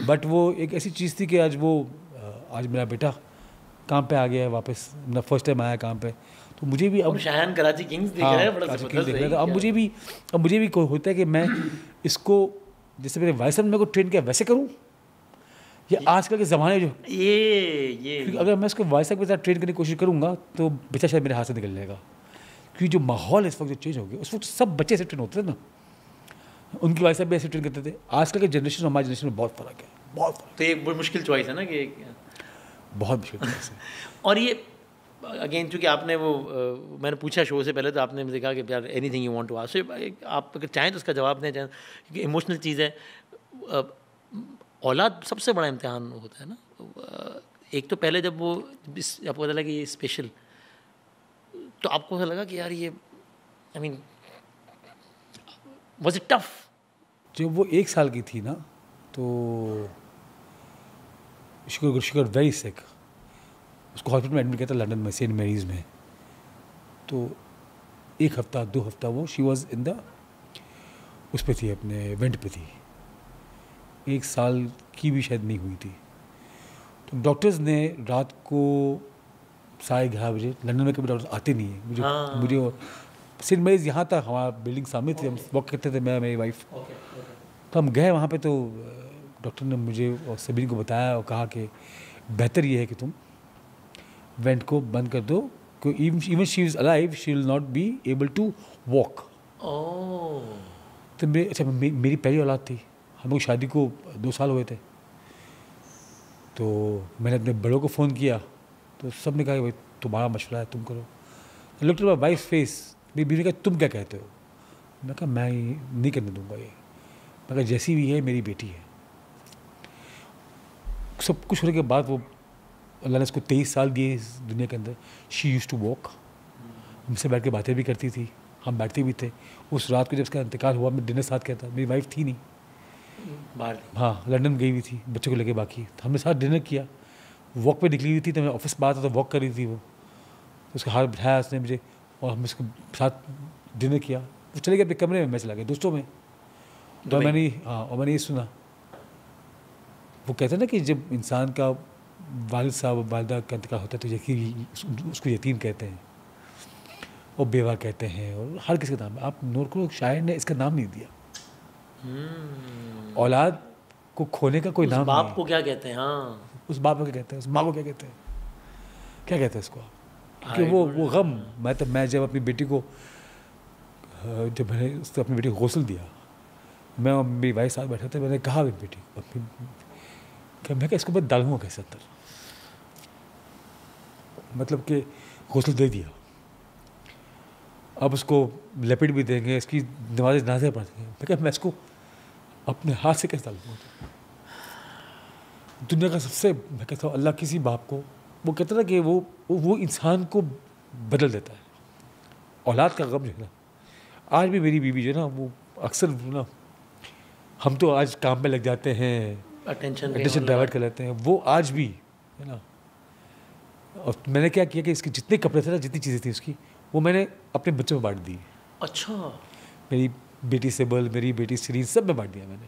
बट वो एक ऐसी चीज़ थी कि आज मेरा बेटा काम पे आ गया है वापस, मेरा फर्स्ट टाइम आया काम पे, तो मुझे भी अब शायन कराची किंग्स देख रहे हैं, बड़ा जबरदस्त है। तो अब मुझे भी होता है कि मैं इसको जैसे मेरे वाइस साहब ने मेरे को ट्रेन किया वैसे करूँ, या आजकल के ज़माने जो ये अगर मैं इसको वाइस साहब के साथ ट्रेन करने की कोशिश करूँगा तो बच्चा शायद मेरे हाथ से निकल जाएगा, क्योंकि जो माहौल इस वक्त जो चेंज हो गया, उस वक्त सब बच्चे से ट्रेन होते थे ना, उनकी वाइस साहब भी ऐसे ट्रेन करते थे। आजकल के जनरेशन और हमारी जनरेशन में बहुत फ़र्क है, बहुत फ़र्क। तो ये बहुत मुश्किल चॉइस है ना कि बहुत मुश्किल चॉइस है। और ये अगेन चूँकि आपने मैंने पूछा शो से पहले तो आपने मुझे कहा कि यार anything you want to ask, आप अगर चाहें तो उसका जवाब दें, चाहें क्योंकि इमोशनल चीज़ है। औलाद सबसे बड़ा इम्तिहान होता है ना। एक तो पहले जब आपको पता लगा कि ये स्पेशल, तो आपको ऐसा लगा कि यार ये I mean was it tough? जब वो 1 साल की थी ना तो शी गॉट वेरी सिक, उसको हॉस्पिटल में एडमिट किया था लंदन में, सेंट मैरीज़ में। तो 1 हफ्ता 2 हफ्ता वो शी वॉज इन द उस पे थी, अपने वेंट पे थी, 1 साल की भी शायद नहीं हुई थी। तो डॉक्टर्स ने रात को 11:30 बजे, लंदन में कभी डॉक्टर्स आते नहीं है, मुझे और सेंट मैरीज़ यहाँ था, हमारा बिल्डिंग सामने थी, हम वॉक करते थे, मैं मेरी वाइफ। तो हम गए वहाँ पे, तो डॉक्टर ने मुझे और सभी को बताया और कहा कि बेहतर ये है कि तुम वेंट को बंद कर दो, क्योंकि even she is alive she will not be able to walk. तो मेरी पहली औलाद थी, हम लोग शादी को 2 साल हुए थे। तो मैंने अपने बड़ों को फ़ोन किया तो सब ने कहा कि भाई तुम्हारा मशवरा है, तुम करो। Looked at my wife face, मेरी बीवी ने कहा तुम क्या कहते हो? मैं कहा मैं नहीं करने दूंगा ये, मैं कहा जैसी भी है मेरी बेटी है। सब कुछ होने के बाद वो अल्लाह ने उसको 23 साल दिए इस दुनिया के अंदर। शी यूज्ड टू वॉक, हमसे बैठ के बातें भी करती थी, हम बैठते भी थे। उस रात को जब उसका इंतकाल हुआ मैं डिनर साथ किया था, मेरी वाइफ थी नहीं बाहर, हाँ लंदन गई हुई थी बच्चों को लेके, बाकी हमने साथ डिनर किया। वॉक पे निकली हुई थी तो मैं ऑफिस में आता तो वॉक कर रही थी वो, तो उसका हाथ बिठाया उसने मुझे और हम उसके साथ डिनर किया। वो चले गए अपने कमरे में, मैं चला गया दोस्तों में। और मैंने ये सुना, वो कहते हैं ना कि जब इंसान का वालिद साहब वालिदा का इंतकाल होता है तो यकीन उसको यतीम कहते हैं और बेवा कहते हैं, और हर किसी का नाम। आप नोट करो शायर ने इसका नाम नहीं दिया। औलाद को खोने का कोई नाम बाप नहीं। को क्या कहते हैं? हाँ, उस बाप को क्या कहते हैं, उस माँ को क्या कहते हैं, क्या कहते हैं इसको? क्योंकि वो गम, मैं जब अपनी बेटी को जब मैंने उसको अपनी बेटी को गौसल दिया, मैं और मेरी वाइफ साथ बैठे थे, मैंने कहा मेरी बेटी को मैं क्या इसको मैं डालूंगा कैसे अंदर, मतलब कि गौसल दे दिया, अब उसको लपेट भी देंगे, इसकी नमाज़ें पढ़ देंगे। मैं क्या मैं इसको अपने हाथ से कैसे डालूंगा? दुनिया का सबसे, मैं कहता हूँ अल्लाह किसी बाप को, वो कहता था कि वो इंसान को बदल देता है। औलाद का गम जो है ना, आज भी मेरी बीवी जो है ना, वो अक्सर ना, हम तो आज काम में लग जाते हैं, अटेंशन डाइवर्ट कर लेते हैं, वो आज भी है ना। और मैंने क्या किया कि इसके जितने कपड़े थे ना, जितनी चीज़ें थी उसकी, वो मैंने अपने बच्चों में बांट दी। अच्छा, मेरी बेटी सिबल, मेरी बेटी सीरीज, सब में बांट दिया मैंने,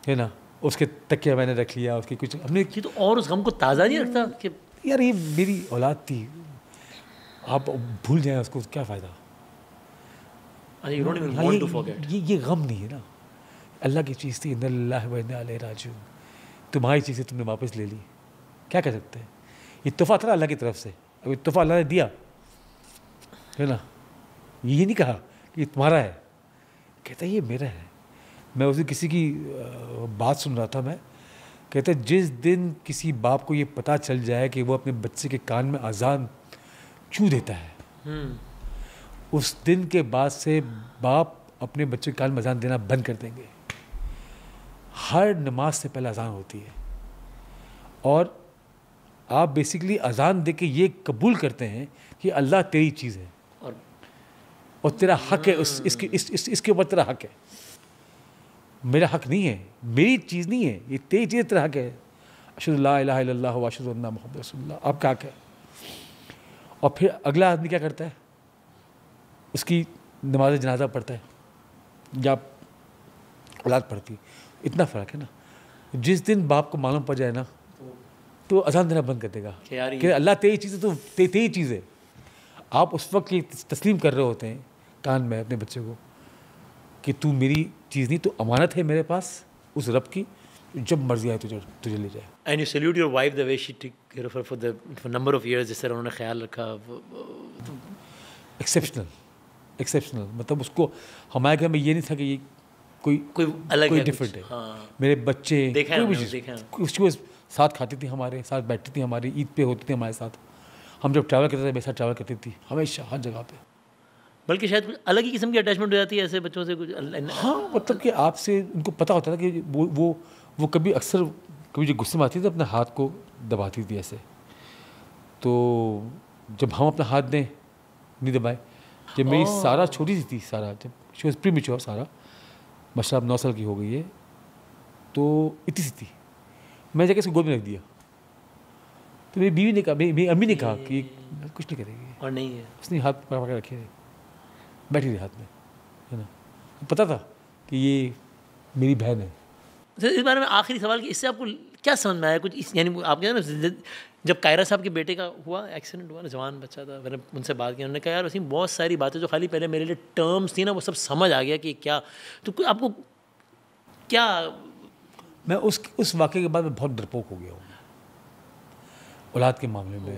है ना। उसके तकिया मैंने रख लिया, उसकी कुछ हमने। ये तो और उस गम को ताज़ा नहीं रखता कि यार ये मेरी औलाद थी, आप भूल जाएं उसको, क्या फ़ायदा। यू डोंट इवन हाँ, वांट टू फॉरगेट। ये गम नहीं है ना, अल्लाह की चीज़ थी, इन्ना लिल्लाहि व इन्ना इलैहि राजिऊन। तुम्हारी चीज़ें तुमने वापस ले ली, क्या कर सकते हैं। ये तोहफा था अल्लाह की तरफ से, अब ये तोहफा अल्लाह ने दिया, है ना। ये नहीं कहा कि ये तुम्हारा है, कहता है ये मेरा है। मैं उसे किसी की बात सुन रहा था, मैं कहता है जिस दिन किसी बाप को ये पता चल जाए कि वो अपने बच्चे के कान में अजान क्यों देता है, उस दिन के बाद से बाप अपने बच्चे के कान में अजान देना बंद कर देंगे। हर नमाज से पहले अजान होती है, और आप बेसिकली अजान दे के ये कबूल करते हैं कि अल्लाह तेरी चीज़ है और तेरा हक है, इसके ऊपर तेरा हक है। मेरा हक नहीं है, मेरी चीज़ नहीं है, ये तेरी चीज़, तेरा हक है। अशहदु ला इलाहा इल्लल्लाह व अशहदु अन्ना मुहम्मद रसूलुल्लाह, आपका हक है। और फिर अगला आदमी क्या करता है, उसकी नमाज जनाजा पढ़ता है या औलाद पढ़ती, इतना फ़र्क है ना। जिस दिन बाप को मालूम पड़ जाए ना, तो अजान देना बंद कर देगा कि अल्लाह तेरी चीज़ है, तो तेरी चीज़ है। आप उस वक्त ये तस्लीम कर रहे होते हैं कान में अपने बच्चे को कि तू मेरी चीज़ नहीं, तो अमानत है मेरे पास उस रब की, जब मर्जी आए तुझे ले जाए। And you salute your wife the way she take care of her for number of years, जिस तरह उन्होंने ख्याल रखा। एक्सेप्शनल, मतलब उसको हमारे घर में ये नहीं था कि ये कोई अलग कोई है, डिफरेंट है। हाँ। मेरे बच्चे देखा है कोई भी हमने, चीज़, देखा है। उसकी वो साथ खाती थी, हमारे साथ बैठती थी, हमारी ईद पे होती थी हमारे साथ। हम जब ट्रैवल करते थे मेरे साथ ट्रैवल करती थी हमेशा, हर जगह पे। बल्कि शायद कुछ अलग ही किस्म की अटैचमेंट हो जाती है ऐसे बच्चों से, कुछ हाँ, मतलब कि आपसे उनको पता होता था कि वो कभी अक्सर कभी जो गुस्से में आती थी अपने हाथ को दबाती थी ऐसे, तो जब हम अपना हाथ दें नहीं दबाए। जब मेरी सारा छोटी सी थी, सारा जब शी वॉज प्री मैच्योर, सारा माशाल्लाह 9 साल की हो गई है, तो इतनी सी थी, मैं जाके उसको गोद में रख दिया। तो मेरी बीवी ने कहा, मेरी अम्मी ने कहा कि कुछ नहीं करेगी, और नहीं है, उसने हाथ पकड़ के रखे, बैठी रही हाथ में, है ना। पता था कि ये मेरी बहन है। सर इस बारे में आखिरी सवाल कि इससे आपको क्या समझ में आया कुछ इस, यानी आप कहते हैं ना, जब कायरा साहब के बेटे का हुआ, एक्सीडेंट हुआ ना, जवान बच्चा था, मैंने उनसे बात की, उन्होंने कहा यार वसीम बहुत सारी बातें जो खाली पहले मेरे लिए टर्म्स थी ना, वो सब समझ आ गया कि क्या, तो आपको क्या। मैं उस वाक़े के बाद मैं बहुत डरपोक हो गया हूँ, औलाद के मामले में,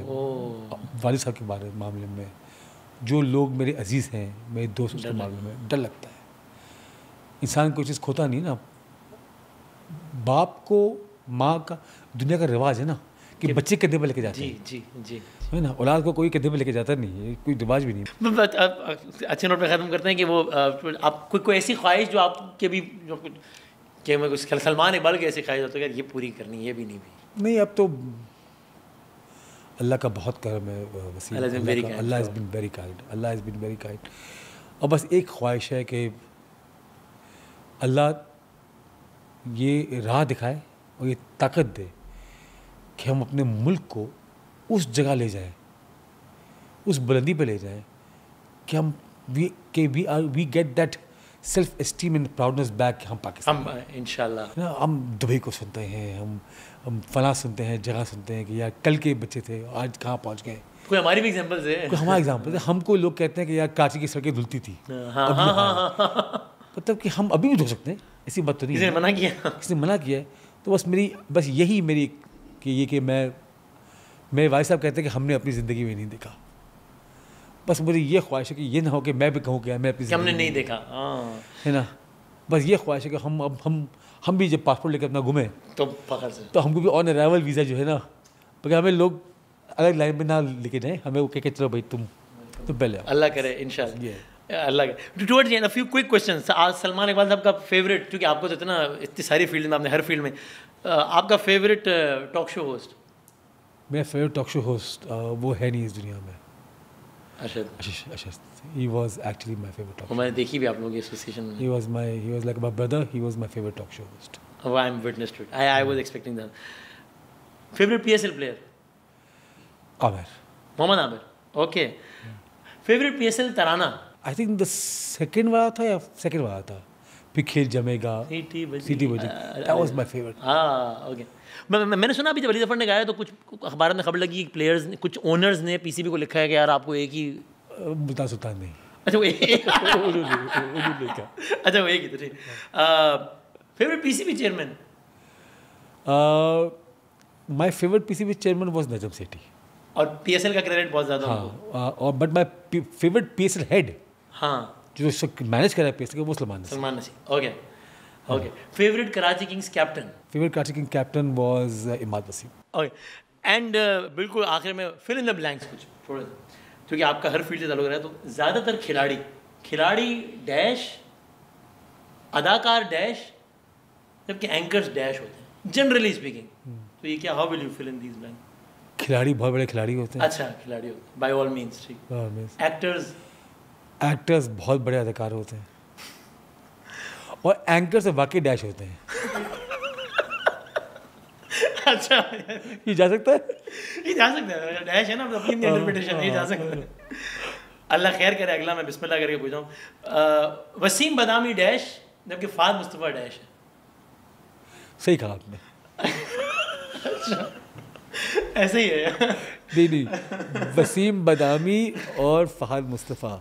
वालिद साहब के मामले में, जो लोग मेरे अजीज़ हैं, मेरे दोस्त, उसके मामले में डर लगता है। इंसान कोई चीज़ खोता नहीं ना, बाप को माँ का, दुनिया का रिवाज है ना कि बच्चे कंधे पे लेके जाते हैं, जी जी जी, है ना। औलाद को कोई कंधे पे लेके जाता नहीं है, कोई रिवाज भी नहीं। अच्छे नोट पे ख़त्म करते हैं कि वो आप कोई ऐसी ख्वाहिश जो आपके भी, जो कि मैं कुछ सलमान इकबाल की ऐसी ख्वाहिश होती है यार ये पूरी करनी, ये भी नहीं भी नहीं, अब तो अल्लाह का बहुत करम है Waseem, Allah is been very kind, Allah is been very kind. और बस एक ख्वाहिश है कि अल्लाह ये राह दिखाए और ये ताकत दे कि हम अपने मुल्क को उस जगह ले जाएं, उस बुलंदी पे ले जाएं कि we get that self esteem and proudness back कि हम पाकिस्तान, हम इंशाल्लाह ना, हम दुबई को सुनते हैं, हम फला सुनते हैं, जगह सुनते हैं कि यार कल के बच्चे थे आज कहाँ पहुँच गए। कोई हमारी भी एग्जांपल्स है, कोई हमारा एग्जाम्पल है। हमको लोग कहते हैं कि यार कराची की सड़कें धुलती थी, मतलब कि हम अभी भी धो सकते हैं, ऐसी बात तो नहीं है, किसी ने मना किया है। तो बस यही मेरी कि मेरे भाई साहब कहते हैं कि हमने अपनी ज़िंदगी में नहीं देखा। बस मुझे ये ख्वाहिश है कि ये ना हो कि मैं भी कहूँ कि मैं अपनी हमने नहीं देखा, है ना। बस ये ख्वाहिश है कि हम भी जब पासपोर्ट लेकर अपना घूमें तो फ़ख्र से, तो हमको भी ऑन अराइवल वीज़ा जो है ना, क्योंकि हमें लोग अलग लाइन में ना लेके जाएँ, हमें वो कह के चलो भाई तुम पहले आओ। अल्लाह करे इंशाल्लाह, अल्लाह करे। Towards the end, a few quick questions. आज सलमान इकबाल साहब का फेवरेट, क्योंकि आपको तो इतनी सारी फील्ड में, आपने हर फील्ड में, आपका फेवरेट टॉक शो होस्ट? मेरा फेवरेट टॉक शो होस्ट वो है नहीं इस दुनिया में, Arshad. He was actually my favorite talk show. मैंने देखी भी आप लोगों की एसोसिएशन में। He was like my brother. He was my favorite talk show host. Oh, I'm witness to it. I was expecting that. Favorite PSL player? Amer. Mohammad Amir, okay. Favourite PSL तराना? I think the second वाला था या second वाला था, फिर खेल जमेगा, सीटी city बजी, दैट वाज माय फेवरेट। हाँ ओके। मैंने सुना अभी जब अली ज़फ़र ने गाया तो कुछ अखबार में खबर लगी, प्लेयर्स ने, कुछ ओनर्स ने पीसीबी को लिखा है कि यार आपको एक ही मुल्तान सुल्तान नहीं, अच्छा वो एक उन्होंने लिखा। अच्छा वो एक ही तो ठीक। Favourite PCB chairman? My favourite PCB chairman was Najam Sethi. और पीएसएल का क्रेडिट बहुत ज़्यादा उनको। हाँ, और but my favourite PSL head हाँ जो मैनेज कर रहा है पीएसएल का, वो Salman Naseem. Salman Naseem. Okay okay. Favourite Karachi Kings captain? Favourite Karachi king captain was Imad Wasim. Okay. And बिल्कुल आखिर में फिल इन द ब्लैंक्स कुछ थोड़ा सा, क्योंकि आपका हर फील्ड से ताल्लुक रहा है, तो ज़्यादातर खिलाड़ी डैश, अदाकार डैश, जबकि एंकर्स डैश होते हैं जनरली स्पीकिंग। तो ये क्या, how will you fill in these blank? खिलाड़ी बहुत बड़े खिलाड़ी होते हैं। अच्छा खिलाड़ी होते हैं बाय ऑल मीन्स, ठीक। एक्टर्स बहुत बड़े अदाकार होते हैं, और एंकर्स वाकई डैश होते हैं। अच्छा ये जा सकता है, ये जा सकता है, डैश है ना, अपनी इंटरप्रिटेशन, ये जा सकता है। अल्लाह खैर करे, अगला मैं बिस्मिल्लाह करके पूछाऊँ। वसीम बदामी डैश, जबकि फाद मुस्तफ़ा डैश है। सही कहा आपने। ऐसे ही है। नहीं, वसीम बदामी और फहद मुस्तफ़ा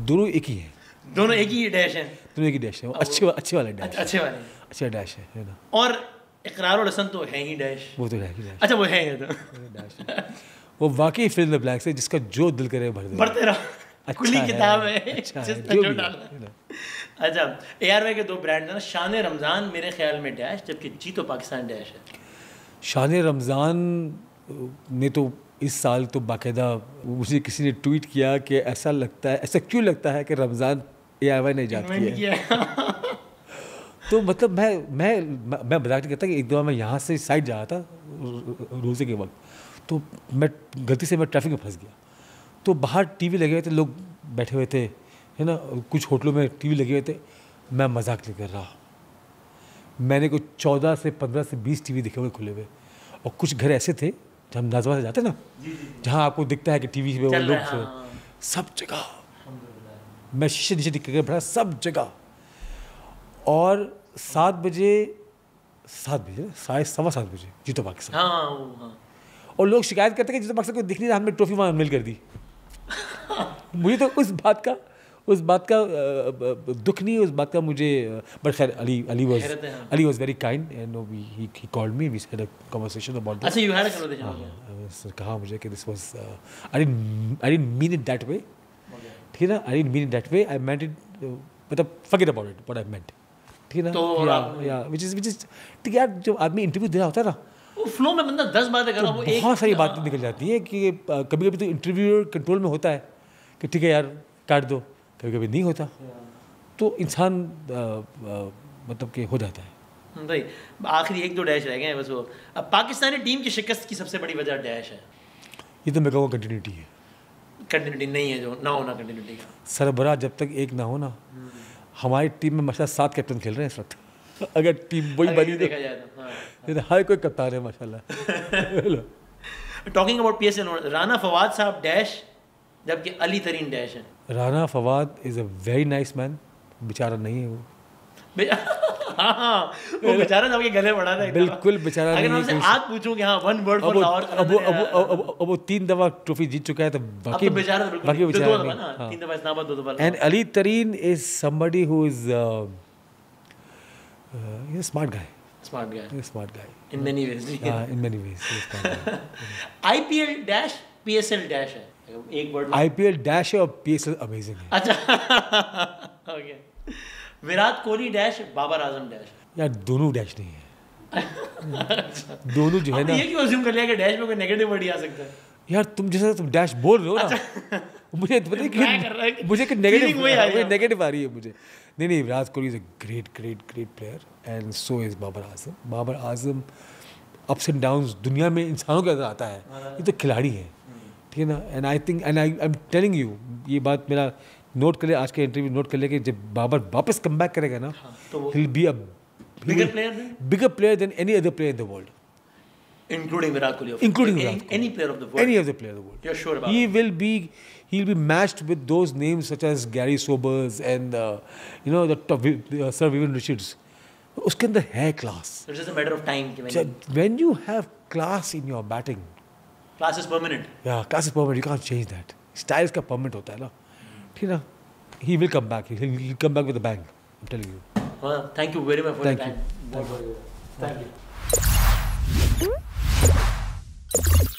दोनों एक ही हैं। दोनों एक ही डैश हैं। दोनों एक ही डैश है, अच्छे वाले डैश, अच्छे वाले, अच्छा डैश है ना। और इकरार और हसन तो है ही डैश। वो तो है ही डैश। अच्छा वो है ही तो डैश वो वाकई फिल इन द ब्लैंक्स है, जिसका जो दिल करे भर दे, भरते रहो। खुली किताब है, अच्छा है, जिसमें जो डालना। अच्छा एआरवाई के दो ब्रांड हैं ना, शान रमज़ान मेरे ख्याल में डैश, जबकि जीतो पाकिस्तान डैश है। शान रमज़ान ने तो इस साल तो बाकायदा मुझे किसी ने ट्वीट किया कि ऐसा लगता है, ऐसा क्यों लगता है कि रमज़ान एआरवाई ने ईजाद किया है। तो मतलब मैं मजाक नहीं करता कि एक दफ़ा मैं यहाँ से साइड जा रहा था रोज़े के वक्त, तो मैं गलती से ट्रैफिक में फंस गया। तो बाहर टीवी लगे हुए थे, लोग बैठे हुए थे, है ना, कुछ होटलों में टीवी लगे हुए थे। मैं मजाक नहीं कर रहा, मैंने कुछ 14 से 15 से 20 टीवी दिखे हुए खुले हुए, और कुछ घर ऐसे थे जहाँ हम नाजवा से जाते ना, जहाँ आपको दिखता है कि टीवी में वो लोग सब जगह, मैं शीशे नीचे दिख बैठा सब जगह। और 7 बजे 7:15 बजे जीतो पाकिस्तान। हाँ। और लोग शिकायत करते हैं कि जीतो पाकिस्तान को दिख नहीं रहा, हमने ट्रॉफी वहाँ अनवील कर दी। मुझे तो उस बात का दुख नहीं, उस बात का मुझे, बट खैर Ali was very kind and he called me, we had a conversation about this. अच्छा यू हैड अ कन्वर्सेशन। कहा मुझे कि this was, I didn't mean it that way, ठीक है ना, I didn't mean it that way, I meant it, मतलब forget about it what I meant, ठीक है ना। या व्हिच इज ठीक यार, जो आदमी इंटरव्यू दे रहा होता है ना, वो फ्लो में बंदा 10 बातें कर रहा है, वो बहुत सारी बातें निकल जाती है कि कभी कभी तो इंटरव्यूअर कंट्रोल में होता है कि ठीक है यार काट दो, कभी कभी नहीं होता, तो इंसान मतलब कि हो जाता है। भाई आखिरी 1-2 डैश रह गए हैं बस। वो अब पाकिस्तानी टीम की शिकस्त की सबसे बड़ी वजह डैश है। ये तो मैं कहूँगा कंटिन्यूटी है। कंटिन्यूटी नहीं है, जो ना होना कंटिन्यूटी का। सरबराह जब तक एक ना हो ना, हमारी टीम में माशाल्लाह 7 कैप्टन खेल रहे हैं इस वक्त। अगर टीम वही बनी देखा जाए तो हाँ। हर कोई कप्तान है माशाल्लाह। Talking about PSL, Rana Fawad साहब डैश, जबकि अली तरीन डैश है। Rana Fawad is a very nice man, बेचारा नहीं है वो। हाँ, वो बेचारा जब के गले बढ़ा था, बिल्कुल बेचारा नहीं है। अगर मैं आज पूछूं कि हाँ वन वर्ड फॉर लाहौर, अब वो 3 दफा ट्रॉफी जीत चुका है, तो बाकी बेचारा नहीं। 3 दफा इस्लामाबाद, 2 दफा। एंड अली तरीन is somebody who is smart guy. Smart guy. In many ways. In many ways. IPL dash, PSL dash है। एक वर्ड। IPL dash है और PSL अमेजिंग है। अच्छा। Okay. Virat Kohli dash, Babar Azam dash. यार दोनों डैश नहीं है। दोनों जो है ना, ये क्यों अज्यूम कर लिया कि डैश में कोई नेगेटिव वर्ड ही आ सकता है? यार तुम डैश बोल रहे हो ना, मुझे पता है कि मुझे नेगेटिव आ रही है मुझे। नहीं, Virat Kohli is a great player and so is Babar Azam. Ups and downs दुनिया में इंसानों के अंदर आता है, ये तो खिलाड़ी है, ठीक है ना। And I think I am telling you, ये बात मेरा नोट कर ले, आज के इंटरव्यू नोट कर ले, कि जब बाबर वापस कम बैक करेगा ना, he will be a bigger player than any other player in the world. Including Virat Kohli. Including any, Virat Kohli. any player of the world. Any of the player of the world. You're sure about he it? He'll be matched with those names such as Gary Sobers and Sir Vivian Richards. उसके अंदर है class. It's just a matter of time. When you have class in your batting. Class is permanent. Yeah, class is permanent. You can't change that. Styles का permanent होता है ना. ठीक है ना? He will come back. He'll come back with a bang. I'm telling you. Well, thank you very much for your time. Thank you. Thank you.